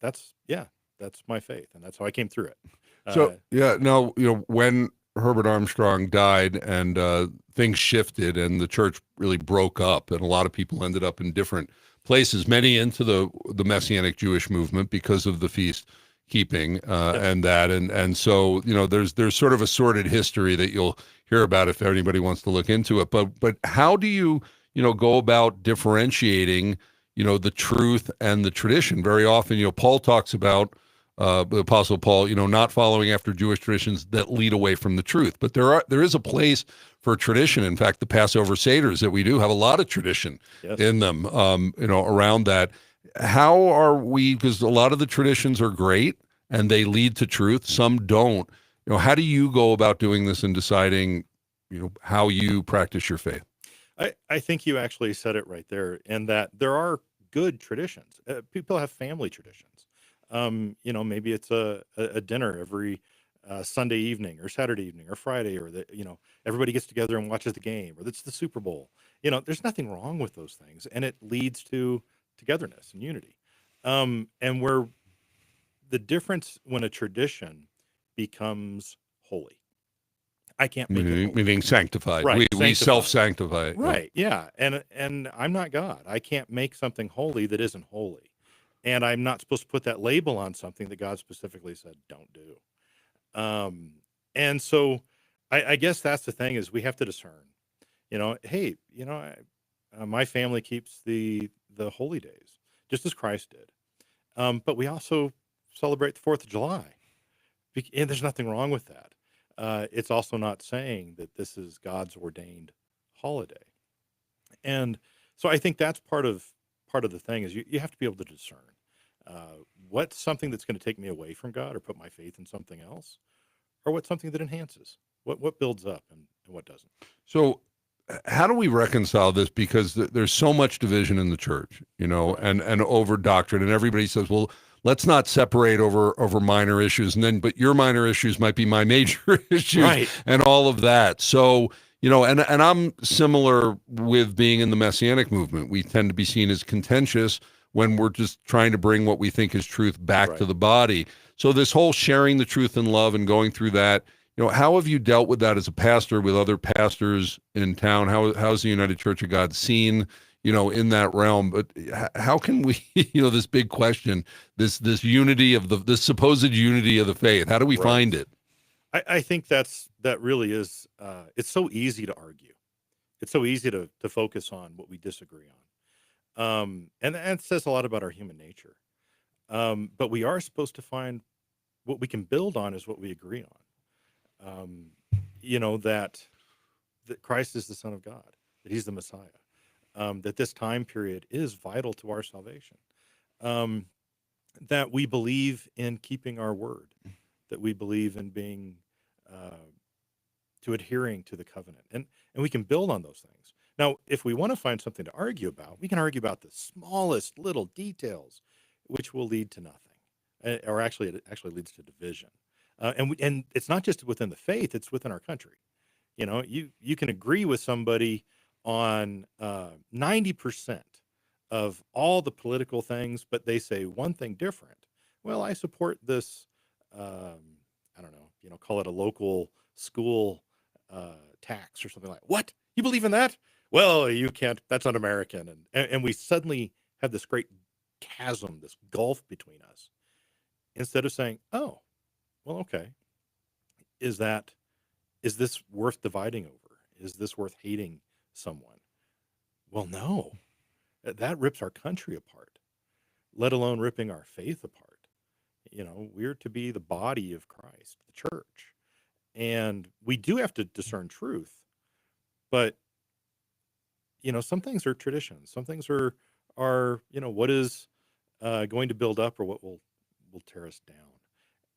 [SPEAKER 8] that's my faith, and that's how I came through it.
[SPEAKER 2] So now when Herbert Armstrong died and things shifted and the church really broke up and a lot of people ended up in different places, many into the Messianic Jewish movement because of the feast keeping and that and so there's sort of a sordid history that you'll hear about if anybody wants to look into it. But how do you go about differentiating the truth and the tradition? Very often Paul talks about the Apostle Paul, not following after Jewish traditions that lead away from the truth. But there is a place for tradition. In fact, the Passover Seders that we do have a lot of tradition in them, around that. How are we, because a lot of the traditions are great and they lead to truth, some don't. How do you go about doing this and deciding, how you practice your faith?
[SPEAKER 8] I think you actually said it right there, in that there are good traditions. People have family traditions. Maybe it's a dinner every Sunday evening or Saturday evening or Friday, or everybody gets together and watches the game, or it's the Super Bowl. There's nothing wrong with those things, and it leads to togetherness and unity. And where the difference when a tradition becomes holy, I can't make it holy.
[SPEAKER 2] Meaning sanctified.
[SPEAKER 8] Right,
[SPEAKER 2] We self-sanctify.
[SPEAKER 8] Right, yeah. And I'm not God. I can't make something holy that isn't holy. And I'm not supposed to put that label on something that God specifically said don't do. And so I guess that's the thing, is we have to discern. Hey, my family keeps the holy days, just as Christ did. But we also celebrate the 4th of July. And there's nothing wrong with that. It's also not saying that this is God's ordained holiday. And so I think that's part of the thing, is you have to be able to discern what's something that's going to take me away from God or put my faith in something else, or what's something that enhances, what builds up and what doesn't.
[SPEAKER 2] So how do we reconcile this? Because there's so much division in the church, and over doctrine, and everybody says, well, let's not separate over minor issues, but your minor issues might be my major issues,
[SPEAKER 8] right,
[SPEAKER 2] and all of that. So, and I'm similar with being in the Messianic movement. We tend to be seen as contentious when we're just trying to bring what we think is truth back to the body. So this whole sharing the truth in love and going through that, how have you dealt with that as a pastor, with other pastors in town? How's the United Church of God seen, in that realm? But how can we, this big question, this unity of this supposed unity of the faith, how do we find it?
[SPEAKER 8] I think that really is, it's so easy to argue. It's so easy to focus on what we disagree on. And that says a lot about our human nature. But we are supposed to find what we can build on is what we agree on. That Christ is the Son of God, that he's the Messiah, that this time period is vital to our salvation, that we believe in keeping our word, that we believe in being, to adhering to the covenant. And we can build on those things. Now, if we want to find something to argue about, we can argue about the smallest little details, which will lead to nothing, or actually, it actually leads to division. And it's not just within the faith; it's within our country. You can agree with somebody on 90% of all the political things, but they say one thing different. Well, I support this. I don't know. Call it a local school tax or something like. What? You believe in that? Well, you can't. That's un-American, and we suddenly have this great chasm, this gulf between us, instead of saying, "Oh, well, okay, is this worth dividing over? Is this worth hating someone?" Well, no, that rips our country apart, let alone ripping our faith apart. We're to be the body of Christ, the church, and we do have to discern truth. But some things are traditions. Some things are what is going to build up or what will tear us down.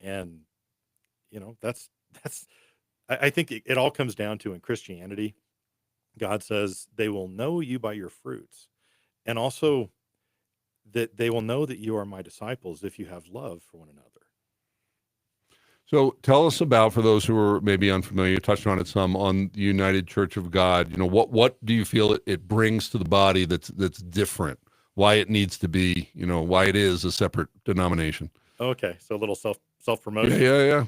[SPEAKER 8] And that's I think it all comes down to, in Christianity, God says they will know you by your fruits, and also that they will know that you are my disciples if you have love for one another.
[SPEAKER 2] So tell us about, for those who are maybe unfamiliar, you touched on it some, on the United Church of God. What do you feel it brings to the body that's different? Why it needs to be, why it is a separate denomination?
[SPEAKER 8] Okay, so a little self
[SPEAKER 2] Yeah,
[SPEAKER 8] promotion.
[SPEAKER 2] yeah.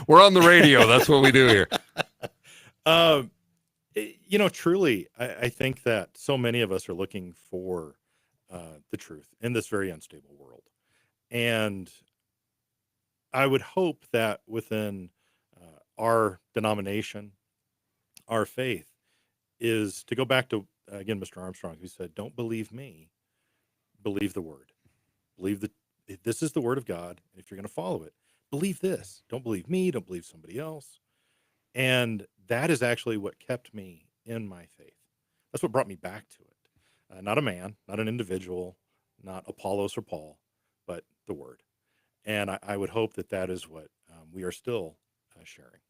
[SPEAKER 2] We're on the radio. That's what we do here.
[SPEAKER 8] Truly, I think that so many of us are looking for the truth in this very unstable world, and I would hope that within our denomination, our faith is to go back to, again, Mr. Armstrong, who said, "Don't believe me, believe the word. Believe that this is the word of God, and if you're going to follow it, believe this. Don't believe me, don't believe somebody else." And that is actually what kept me in my faith. That's what brought me back to it. Not a man, not an individual, not Apollos or Paul, but the word. And I would hope that is what we are still sharing.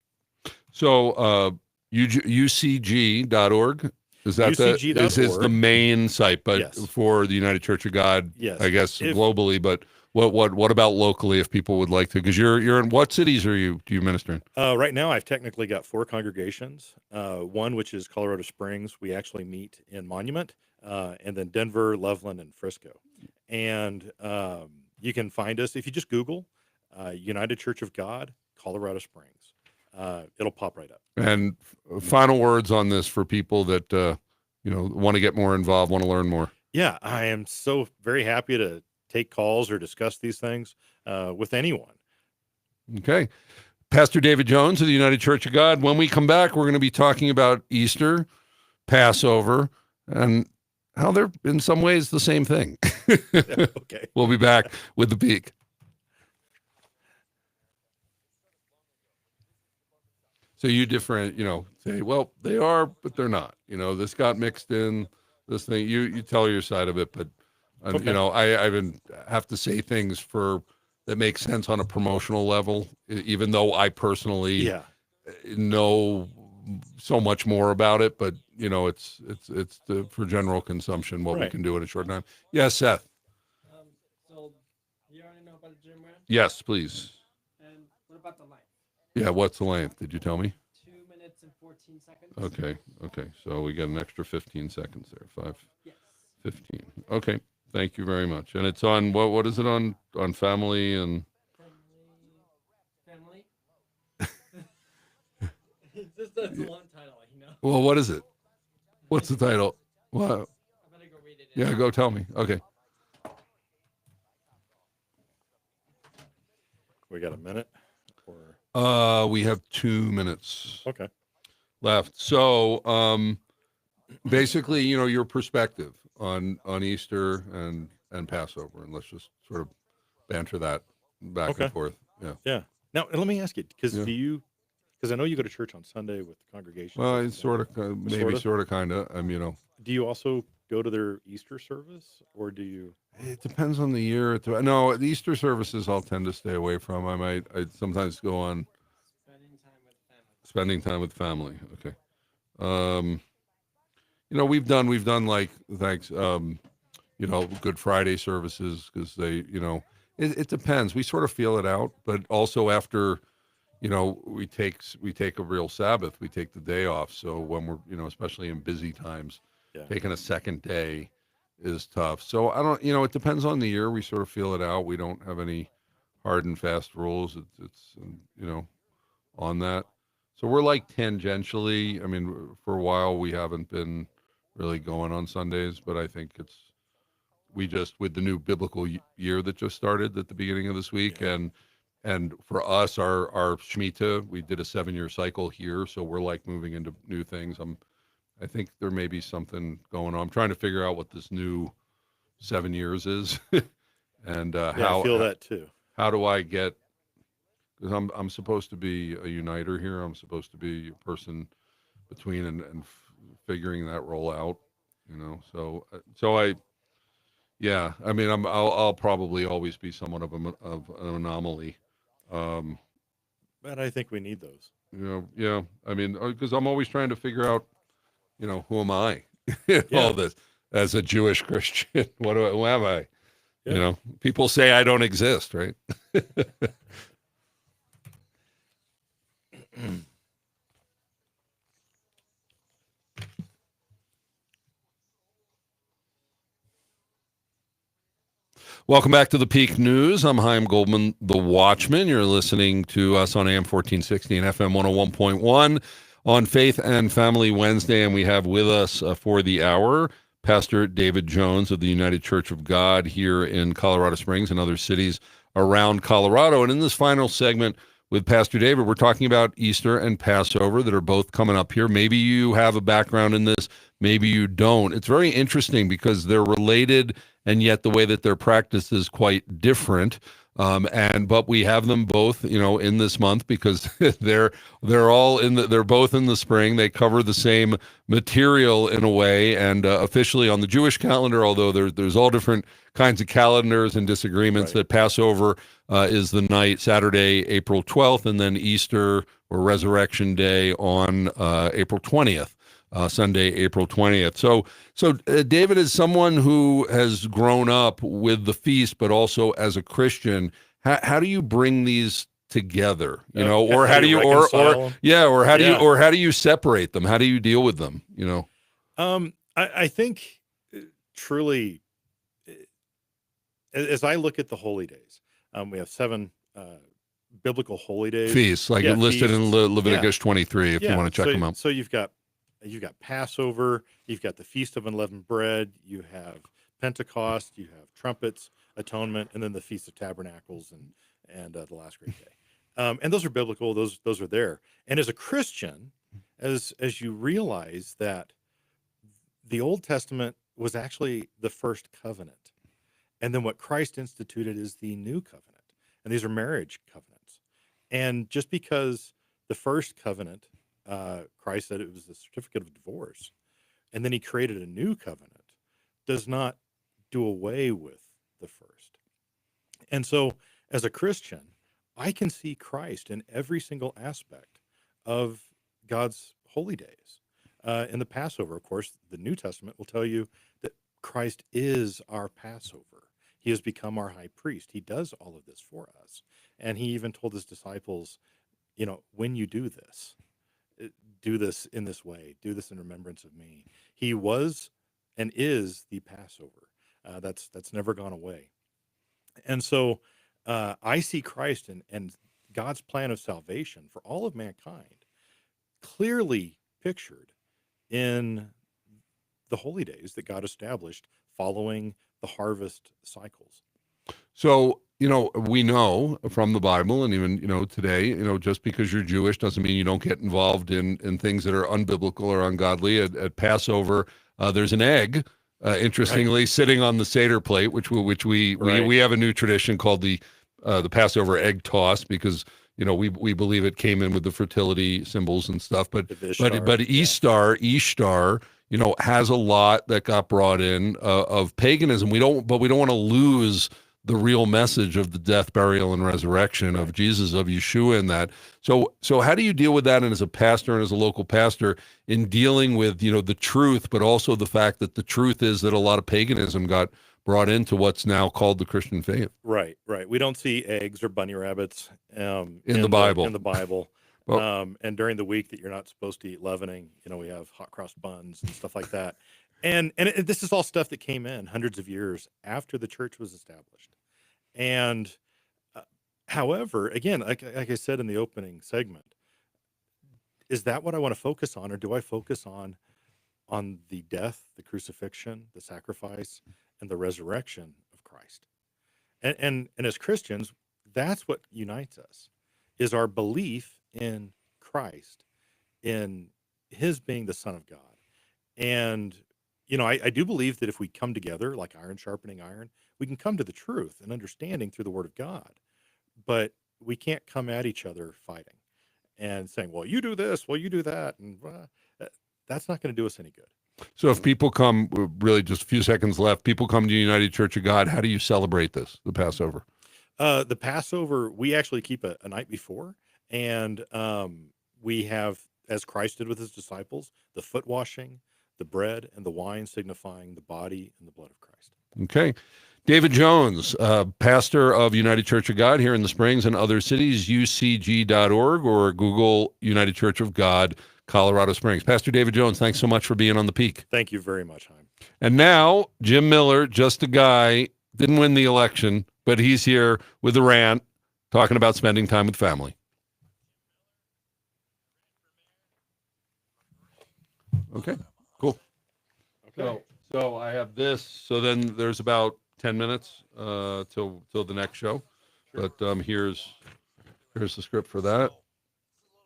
[SPEAKER 2] So UCG.org, is that
[SPEAKER 8] UCG.org.
[SPEAKER 2] the main site, but
[SPEAKER 8] Yes.
[SPEAKER 2] for the United Church of God,
[SPEAKER 8] yes.
[SPEAKER 2] I guess globally, but what about locally if people would like to? Because you're in what cities do you minister in?
[SPEAKER 8] Right now I've technically got 4 congregations. One, which is Colorado Springs. We actually meet in Monument, and then Denver, Loveland, and Frisco. And you can find us if you just Google United Church of God, Colorado Springs. It'll pop right up.
[SPEAKER 2] And final words on this for people that want to get more involved, want to learn more.
[SPEAKER 8] Yeah, I am so very happy to take calls or discuss these things with anyone.
[SPEAKER 2] Okay. Pastor David Jones of the United Church of God. When we come back, we're going to be talking about Easter, Passover, and how they're in some ways the same thing.
[SPEAKER 8] Okay.
[SPEAKER 2] We'll be back with The Peak. So you different, say, well, they are, but they're not. This got mixed in, this thing. You tell your side of it, but,
[SPEAKER 8] Okay.
[SPEAKER 2] I even have to say things that make sense on a promotional level, even though I personally know so much more about it. But, it's for general consumption, what we can do in a short time. Yes, Seth.
[SPEAKER 3] So you already know about the gym rat?
[SPEAKER 2] Yes, please.
[SPEAKER 3] And what about the length?
[SPEAKER 2] Yeah, what's the length? Did you tell me?
[SPEAKER 3] 2 minutes and 14 seconds.
[SPEAKER 2] Okay. So we get an extra 15 seconds there. 5,
[SPEAKER 3] Yes.
[SPEAKER 2] 15. Okay. Thank you very much. And it's on, what is it on family and?
[SPEAKER 3] Family? It's just a long title,
[SPEAKER 2] Well, what is it? What's the title? What?
[SPEAKER 3] I better go read it.
[SPEAKER 2] Yeah, go tell me. Okay.
[SPEAKER 8] We got a minute? Or
[SPEAKER 2] We have 2 minutes.
[SPEAKER 8] Okay.
[SPEAKER 2] Left. So, basically, your perspective on Easter and Passover, and let's just sort of banter that back and forth.
[SPEAKER 8] Yeah. Now, let me ask you, because I know you go to church on Sunday with the congregation.
[SPEAKER 2] Well, it's sort of, maybe sort of, kind of.
[SPEAKER 8] Do you also go to their Easter service, or do you?
[SPEAKER 2] It depends on the year. No, the Easter services I'll tend to stay away from. I sometimes go on spending time with family. Okay. We've done like, thanks, Good Friday services, because they, it depends. We sort of feel it out, but also after, we take a real Sabbath, we take the day off. So when we're, especially in busy times, taking a second day is tough. So I don't, it depends on the year. We sort of feel it out. We don't have any hard and fast rules. It's on that. So we're like tangentially, for a while we haven't been really going on Sundays, but I think we just with the new biblical year that just started at the beginning of this week, and for us, our Shemitah, we did a 7-year cycle here, so we're like moving into new things. I think there may be something going on. I'm trying to figure out what this new 7 years is, and
[SPEAKER 8] I feel that too.
[SPEAKER 2] how do I get? Because I'm supposed to be a uniter here. I'm supposed to be a person between and figuring that role out. So I I mean I'll probably always be somewhat of an anomaly.
[SPEAKER 8] But I think we need those.
[SPEAKER 2] Yeah. I mean, because I'm always trying to figure out, who am I? All this as a Jewish Christian. Who am I?
[SPEAKER 8] Yeah.
[SPEAKER 2] People say I don't exist, right? Welcome back to the Peak News. I'm Chaim Goldman, the Watchman. You're listening to us on AM 1460 and FM 101.1 on Faith and Family Wednesday, and we have with us for the hour Pastor David Jones of the United Church of God here in Colorado Springs and other cities around Colorado. And in this final segment with Pastor David, we're talking about Easter and Passover that are both coming up here. Maybe you have a background in this, maybe you don't. It's very interesting because they're related, and yet the way that they're practiced is quite different. But we have them both, in this month because they're both in the spring. They cover the same material in a way, and officially on the Jewish calendar, although there's all different kinds of calendars and disagreements.
[SPEAKER 8] Right.
[SPEAKER 2] That Passover is the night Saturday, April 12th, and then Easter or Resurrection Day on April 20th. Sunday, April 20th. So David is someone who has grown up with the feast, but also as a Christian. How do you bring these together? Or how do you how do you separate them? How do you deal with them?
[SPEAKER 8] I think truly, as I look at the holy days, we have 7 biblical holy days.
[SPEAKER 2] Feasts, like listed in Leviticus 23, if you want to check them out.
[SPEAKER 8] So you've got Passover, you've got the Feast of Unleavened Bread, you have Pentecost, you have trumpets, atonement, and then the Feast of Tabernacles and the last great day. And those are biblical; those are there. And as a Christian, as you realize that the Old Testament was actually the first covenant, and then what Christ instituted is the new covenant, and these are marriage covenants. And just because the first covenant, Christ said it was a certificate of divorce, and then he created a new covenant, does not do away with the first. And so as a Christian, I can see Christ in every single aspect of God's holy days. In the Passover, of course, the New Testament will tell you that Christ is our Passover. He has become our high priest. He does all of this for us. And he even told his disciples, when you do this in this way, do this in remembrance of me. He was and is the Passover. That's never gone away. And so I see Christ and God's plan of salvation for all of mankind clearly pictured in the holy days that God established following the harvest cycles.
[SPEAKER 2] So, we know from the Bible and even, today, just because you're Jewish doesn't mean you don't get involved in things that are unbiblical or ungodly. At Passover, there's an egg, interestingly, sitting on the Seder plate, which we have a new tradition called the Passover egg toss because, we believe it came in with the fertility symbols and stuff. But Ishtar, has a lot that got brought in of paganism. We don't want to lose the real message of the death, burial, and resurrection of Jesus, of Yeshua in that. So how do you deal with that, and as a pastor and as a local pastor, in dealing with, the truth, but also the fact that the truth is that a lot of paganism got brought into what's now called the Christian faith?
[SPEAKER 8] Right. We don't see eggs or bunny rabbits in
[SPEAKER 2] the Bible.
[SPEAKER 8] In the Bible.
[SPEAKER 2] Well,
[SPEAKER 8] and during the week that you're not supposed to eat leavening, we have hot cross buns and stuff like that. And this is all stuff that came in hundreds of years after the church was established. And however, again, like I said in the opening segment, is that what I want to focus on, or do I focus on the death, the crucifixion, the sacrifice, and the resurrection of Christ. And as Christians, that's what unites us, is our belief in Christ, in his being the Son of God. And, I do believe that if we come together like iron sharpening iron, we can come to the truth and understanding through the word of God. But we can't come at each other fighting and saying, well, you do this, well, you do that. And that's not going to do us any good.
[SPEAKER 2] So if people come, really just a few seconds left, people come to United Church of God, how do you celebrate this, the Passover?
[SPEAKER 8] The Passover, we actually keep a night before. And we have, as Christ did with his disciples, the foot washing, the bread and the wine signifying the body and the blood of Christ.
[SPEAKER 2] Okay. David Jones, pastor of United Church of God here in the Springs and other cities, ucg.org, or Google United Church of God, Colorado Springs. Pastor David Jones, thanks so much for being on the Peak.
[SPEAKER 8] Thank you very much, Chaim.
[SPEAKER 2] And now, Jim Miller, just a guy, didn't win the election, but he's here with a rant talking about spending time with family. Okay, cool.
[SPEAKER 8] Okay.
[SPEAKER 2] So I have this. So then there's about 10 minutes till the next show.
[SPEAKER 8] Sure.
[SPEAKER 2] But here's the script for that.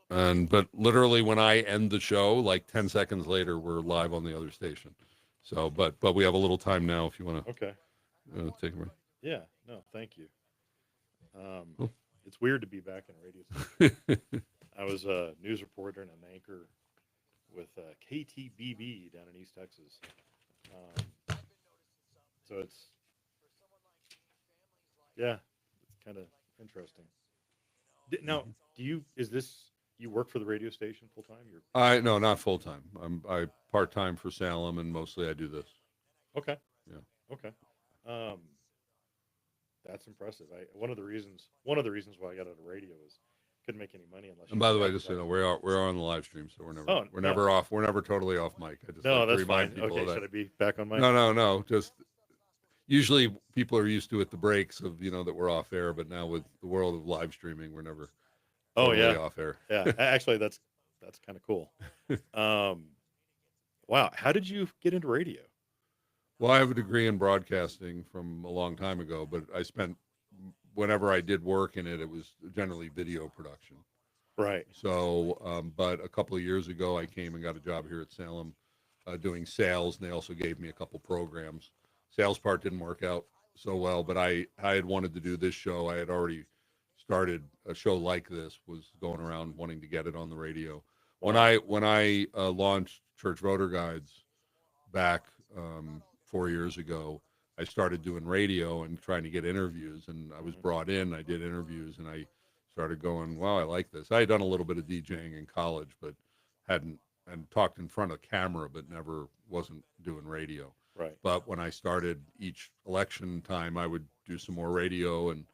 [SPEAKER 2] But literally when I end the show, like 10 seconds later, we're live on the other station. So, but we have a little time now if you want to
[SPEAKER 8] Okay.
[SPEAKER 2] take a break.
[SPEAKER 8] Yeah. No, thank you.
[SPEAKER 2] Cool.
[SPEAKER 8] It's weird to be back in a radio station. I was a news reporter and an anchor with KTBB down in East Texas. So it's kind of interesting. Now, you work for the radio station full time?
[SPEAKER 2] No, not full time. I part time for Salem, and mostly I do this.
[SPEAKER 8] Okay.
[SPEAKER 2] Yeah.
[SPEAKER 8] Okay. That's impressive. One of the reasons why I got out of radio is couldn't make any money unless.
[SPEAKER 2] And by the way, just so you know, we're on the live stream, so we're never off. We're never totally off mic. I just like to
[SPEAKER 8] that's
[SPEAKER 2] remind
[SPEAKER 8] fine.
[SPEAKER 2] people
[SPEAKER 8] Okay,
[SPEAKER 2] that.
[SPEAKER 8] should I be back on mic?
[SPEAKER 2] No. Just usually people are used to it, the breaks of that we're off air, but now with the world of live streaming, we're never totally off air.
[SPEAKER 8] Yeah, actually, that's kind of cool. Wow, how did you get into radio?
[SPEAKER 2] Well, I have a degree in broadcasting from a long time ago, but I spent whenever I did work in it, it was generally video production.
[SPEAKER 8] Right.
[SPEAKER 2] So, but a couple of years ago, I came and got a job here at Salem doing sales, and they also gave me a couple programs. Sales part didn't work out so well, but I had wanted to do this show. I had already started a show like this, was going around wanting to get it on the radio.
[SPEAKER 8] Wow.
[SPEAKER 2] When I launched Church Voter Guides back 4 years ago, I started doing radio and trying to get interviews, and I was brought in. I did interviews, and I started going, wow, I like this. I had done a little bit of DJing in college, but hadn't, and talked in front of camera, but wasn't doing radio.
[SPEAKER 8] Right.
[SPEAKER 2] But when I started each election time, I would do some more radio, and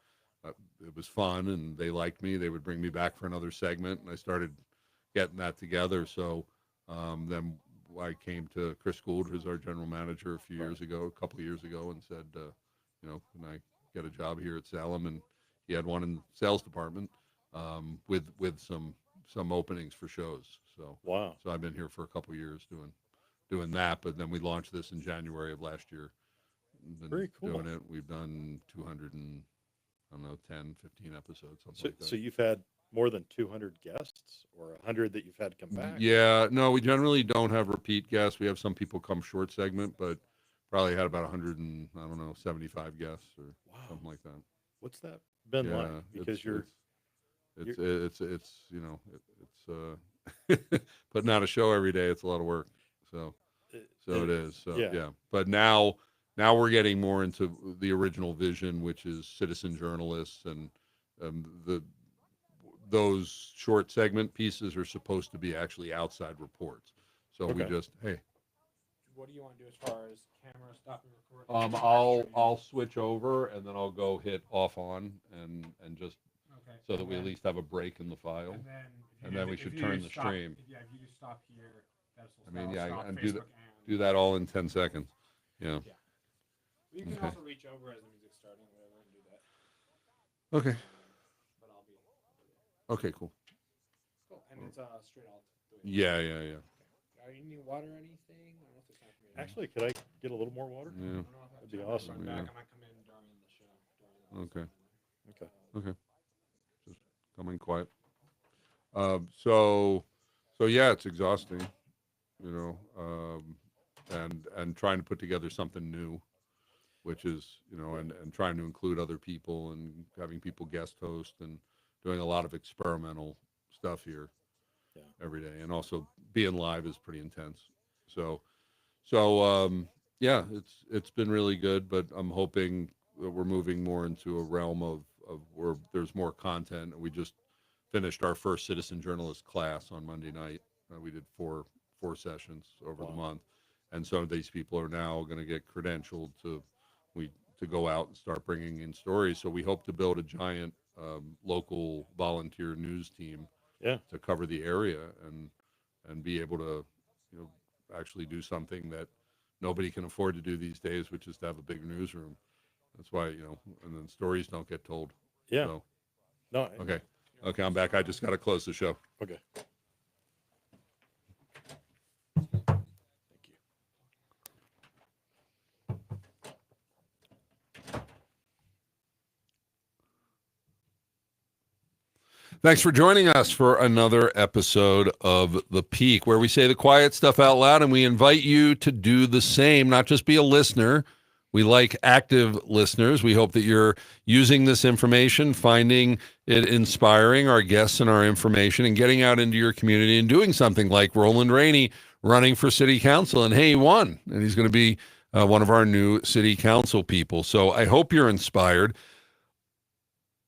[SPEAKER 2] it was fun, and they liked me. They would bring me back for another segment, and I started getting that together. So then I came to Chris Gould, who's our general manager, a couple of years ago, and said, can I get a job here at Salem? And he had one in the sales department with some openings for shows. So
[SPEAKER 8] wow.
[SPEAKER 2] So I've been here for a couple of years doing that. But then we launched this in January of last year. Been
[SPEAKER 8] Very cool.
[SPEAKER 2] Doing it. We've done 200 and 10, 15 episodes, something like that.
[SPEAKER 8] So you've had more than 200 guests, or 100 that you've had come back?
[SPEAKER 2] Yeah, no, we generally don't have repeat guests. We have some people come short segment, but probably had about 75 guests or something like that.
[SPEAKER 8] What's that been like? Because
[SPEAKER 2] it's putting out a show every day. It's a lot of work. So it is. So yeah. But now we're getting more into the original vision, which is citizen journalists, and those short segment pieces are supposed to be actually outside reports. So we just, hey.
[SPEAKER 1] What do you want to do as far as camera stopping recording?
[SPEAKER 2] I'll switch over, and then I'll go hit off on and just so that we at least have a break in the file. And then we should turn the stream.
[SPEAKER 1] Yeah, if you just stop here, that's
[SPEAKER 2] and do that all in 10 seconds. Yeah.
[SPEAKER 1] You can also reach over as the music's starting, whatever, and do that.
[SPEAKER 2] Okay.
[SPEAKER 1] But I'll be.
[SPEAKER 2] Okay, cool.
[SPEAKER 1] Cool, and it's straight alt.
[SPEAKER 2] Yeah.
[SPEAKER 1] I Are you need water or anything? I don't know if there's time for me to-
[SPEAKER 8] Actually, could I get a little more water?
[SPEAKER 1] I
[SPEAKER 2] Yeah.
[SPEAKER 1] don't know if I have
[SPEAKER 8] That'd be
[SPEAKER 1] time to
[SPEAKER 8] awesome.
[SPEAKER 1] run back.
[SPEAKER 2] Yeah.
[SPEAKER 1] I might come in during the show. During the
[SPEAKER 2] Okay.
[SPEAKER 8] Okay.
[SPEAKER 2] Okay. Just coming quiet. So yeah, it's exhausting, you know, and trying to put together something new, which is, you know, and trying to include other people and having people guest host and doing a lot of experimental stuff here
[SPEAKER 8] Yeah.
[SPEAKER 2] every day. And also being live is pretty intense. So yeah, it's been really good, but I'm hoping that we're moving more into a realm of where there's more content. We just finished our first citizen journalist class on Monday night. We did four sessions over the month, and some of these people are now going to get credentialed to go out and start bringing in stories. So we hope to build a giant local volunteer news team
[SPEAKER 8] Yeah.
[SPEAKER 2] to cover the area and be able to, you know, actually do something that nobody can afford to do these days, which is to have a big newsroom. That's why, you know, and then stories don't get told.
[SPEAKER 8] Yeah.
[SPEAKER 2] So,
[SPEAKER 8] No.
[SPEAKER 2] okay, I'm back. I just got to close the show.
[SPEAKER 8] Okay.
[SPEAKER 2] Thanks for joining us for another episode of The Peak, where we say the quiet stuff out loud, and we invite you to do the same, not just be a listener. We like active listeners. We hope that you're using this information, finding it inspiring, our guests and our information, and getting out into your community and doing something like Roland Rainey running for city council. And hey, he won, and he's going to be one of our new city council people. So I hope you're inspired.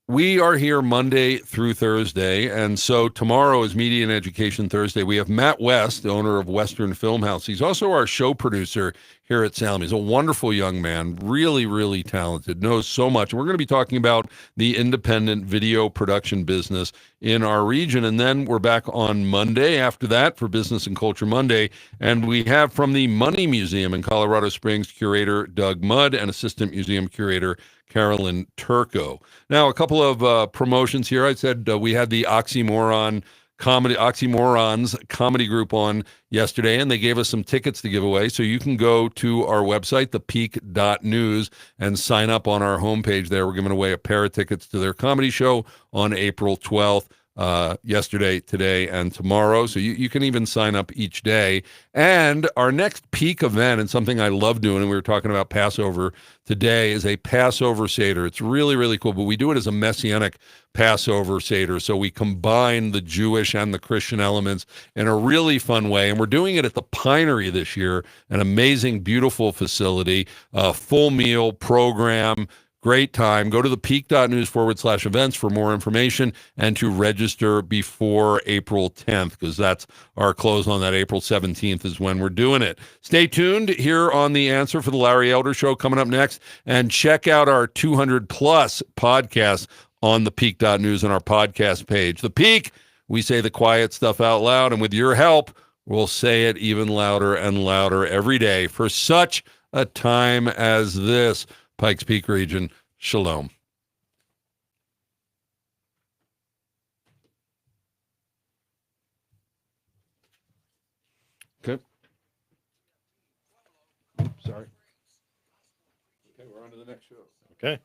[SPEAKER 2] We are here Monday through Thursday, and so tomorrow is Media and Education Thursday. We have Matt West, the owner of Western Film House. He's also our show producer here at Salem. He's a wonderful young man, really, really talented, knows so much. And we're going to be talking about the independent video production business in our region. And then we're back on Monday after that for Business and Culture Monday. And we have from the Money Museum in Colorado Springs, curator Doug Mudd and assistant museum curator Carolyn Turco. Now, a couple of promotions here. I said we had the Oxymorons comedy group on yesterday, and they gave us some tickets to give away. So you can go to our website, thepeak.news, and sign up on our homepage there. We're giving away a pair of tickets to their comedy show on April 12th. Yesterday, today, and tomorrow. So you can even sign up each day. And our next peak event, and something I love doing, and we were talking about Passover today, is a Passover Seder. It's really, really cool, but we do it as a Messianic Passover Seder. So we combine the Jewish and the Christian elements in a really fun way. And we're doing it at the Pinery this year, an amazing, beautiful facility, full meal program. Great time. Go to thepeak.news/events for more information and to register before April 10th, because that's our close on that. April 17th is when we're doing it. Stay tuned here on The Answer for the Larry Elder Show coming up next, and check out our 200-plus podcasts on thepeak.news on our podcast page. The Peak, we say the quiet stuff out loud, and with your help, we'll say it even louder and louder every day for such a time as this. Pikes Peak region, shalom. Okay. Oops, sorry. Okay, we're on to the next show.
[SPEAKER 8] Okay.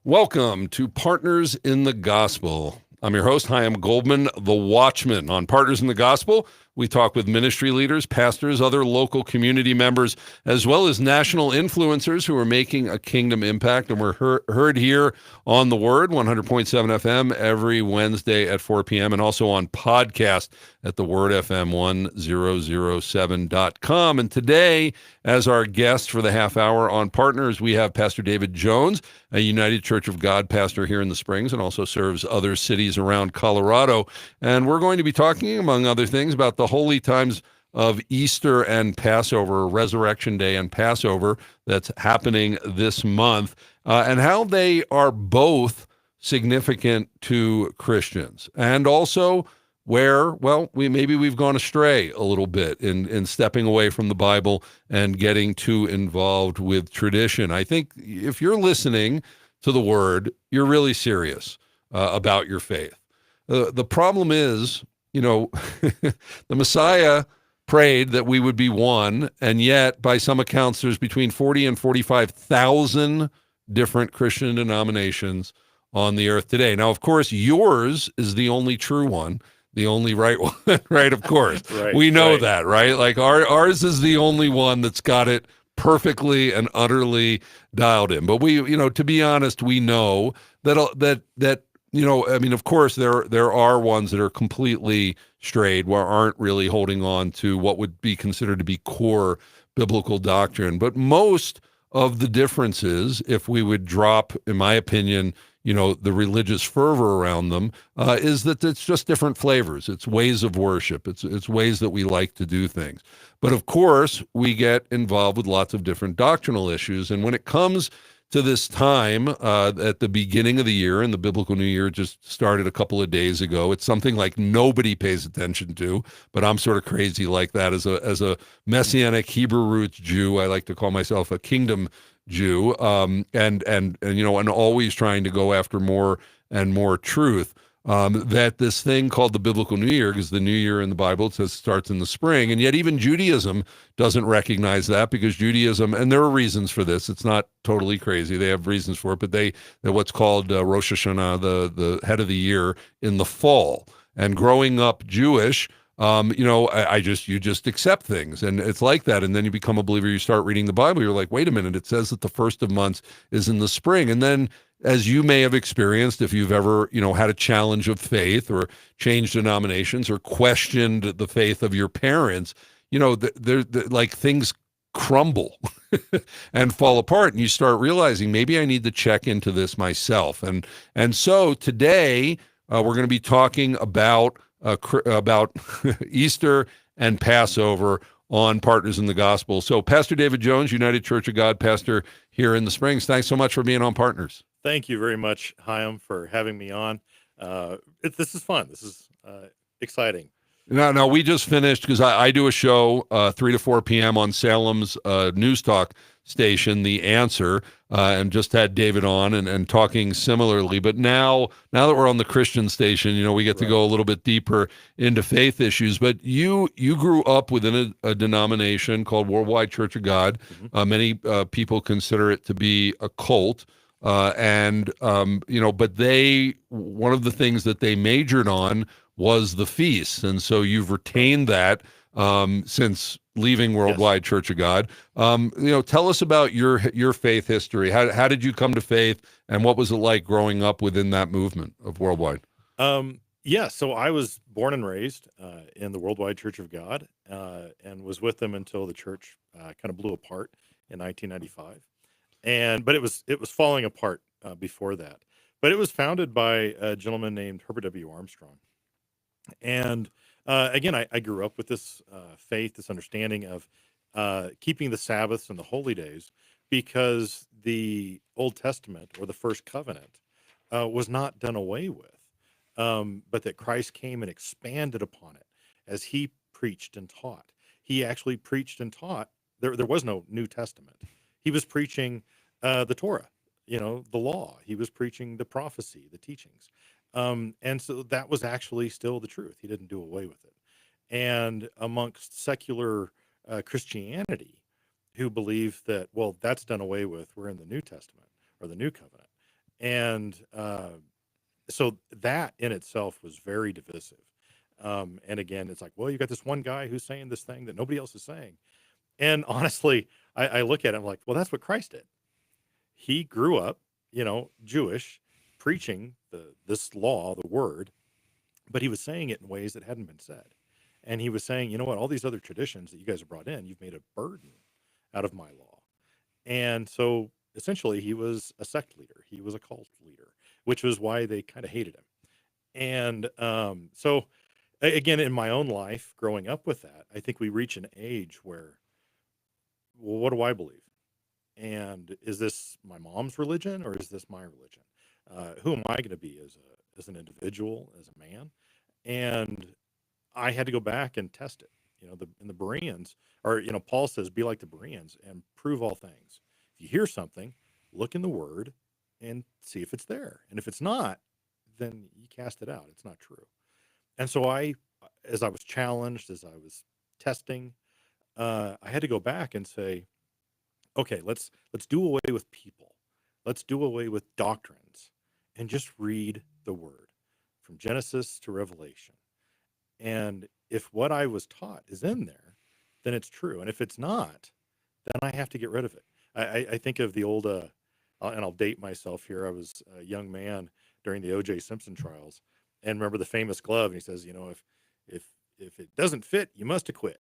[SPEAKER 2] Welcome to Partners in the Gospel. I'm your host, Chaim Goldman, the Watchman. On Partners in the Gospel, we talk with ministry leaders, pastors, other local community members, as well as national influencers who are making a kingdom impact. And we're heard here on The Word, 100.7 FM, every Wednesday at 4 p.m., and also on podcast at thewordfm1007.com. And today, as our guest for the half hour on Partners, we have Pastor David Jones, a United Church of God pastor here in the Springs and also serves other cities around Colorado. And we're going to be talking, among other things, about the holy times of Easter and Passover, Resurrection Day and Passover that's happening this month, and how they are both significant to Christians, and also where, well, we've gone astray a little bit in stepping away from the Bible and getting too involved with tradition. I think if you're listening to the word, you're really serious about your faith. The problem is, the Messiah prayed that we would be one, and yet, by some accounts, there's between 40 and 45,000 different Christian denominations on the earth today. Now, of course, yours is the only true one, the only right one, right? Of course.
[SPEAKER 8] Right,
[SPEAKER 2] We know
[SPEAKER 8] right.
[SPEAKER 2] that, right? Like ours is the only one that's got it perfectly and utterly dialed in. But we, to be honest, we know that I mean, of course, there are ones that are completely strayed, or aren't really holding on to what would be considered to be core biblical doctrine. But most of the differences, if we would drop, in my opinion, the religious fervor around them, is that it's just different flavors. It's ways of worship. It's ways that we like to do things. But of course, we get involved with lots of different doctrinal issues. And when it comes to this time at the beginning of the year, and the biblical New Year just started a couple of days ago, it's something like nobody pays attention to, but I'm sort of crazy like that as a Messianic Hebrew roots Jew. I like to call myself a kingdom Jew, and always trying to go after more and more truth. That this thing called the biblical New Year, because the New Year in the Bible, it says starts in the spring, and yet even Judaism doesn't recognize that, because Judaism, and there are reasons for this, it's not totally crazy, they have reasons for it, but they're what's called Rosh Hashanah, the head of the year, in the fall. And growing up Jewish, you just accept things, and it's like that. And then you become a believer, you start reading the Bible, you're like, wait a minute, it says that the first of months is in the spring. And then, as you may have experienced, if you've ever, had a challenge of faith, or changed denominations, or questioned the faith of your parents, like things crumble and fall apart, and you start realizing, maybe I need to check into this myself. And so today we're going to be talking about Easter and Passover on Partners in the Gospel. So Pastor David Jones, United Church of God pastor here in the Springs, thanks so much for being on Partners.
[SPEAKER 8] Thank you very much, Chaim, for having me on. This is fun. This is exciting.
[SPEAKER 2] No, we just finished, because I do a show 3 to 4 p.m. on Salem's news talk station, The Answer, and just had David on and talking similarly. But now that we're on the Christian station, we get to go a little bit deeper into faith issues. But you grew up within a denomination called Worldwide Church of God.
[SPEAKER 8] Mm-hmm.
[SPEAKER 2] Many people consider it to be a cult. But one of the things that they majored on was the feasts. And so you've retained that since leaving Worldwide Church of God. Tell us about your faith history. How did you come to faith, and what was it like growing up within that movement of Worldwide?
[SPEAKER 8] So I was born and raised in the Worldwide Church of God, and was with them until the church kind of blew apart in 1995. But it was falling apart before that. But it was founded by a gentleman named Herbert W. Armstrong. And again, I grew up with this faith, this understanding of keeping the Sabbaths and the holy days, because the Old Testament, or the first covenant, was not done away with, but that Christ came and expanded upon it as he preached and taught. He actually preached and taught. There was no New Testament. He was preaching the Torah, the law. He was preaching the prophecy, the teachings. And so that was actually still the truth. He didn't do away with it. And amongst secular Christianity, who believe that, well, that's done away with, we're in the New Testament, or the New Covenant. And so that in itself was very divisive. And again, it's like, well, you got this one guy who's saying this thing that nobody else is saying. And honestly, I look at it, I'm like, well, that's what Christ did. He grew up, Jewish, preaching this law, the word, but he was saying it in ways that hadn't been said. And he was saying, you know what, all these other traditions that you guys have brought in, you've made a burden out of my law. And so essentially he was a sect leader. He was a cult leader, which was why they kind of hated him. And so again, in my own life, growing up with that, I think we reach an age where, well, what do I believe? And is this my mom's religion, or is this my religion? Who am I going to be as an individual, as a man? And I had to go back and test it. In the Bereans, or Paul says, be like the Bereans and prove all things. If you hear something, look in the Word and see if it's there. And if it's not, then you cast it out. It's not true. And so as I was challenged, as I was testing, I had to go back and say, okay, let's do away with people. Let's do away with doctrines and just read the Word from Genesis to Revelation. And if what I was taught is in there, then it's true. And if it's not, then I have to get rid of it. I think of the old, and I'll date myself here. I was a young man during the O.J. Simpson trials, and remember the famous glove. And he says, if it doesn't fit, you must have quit.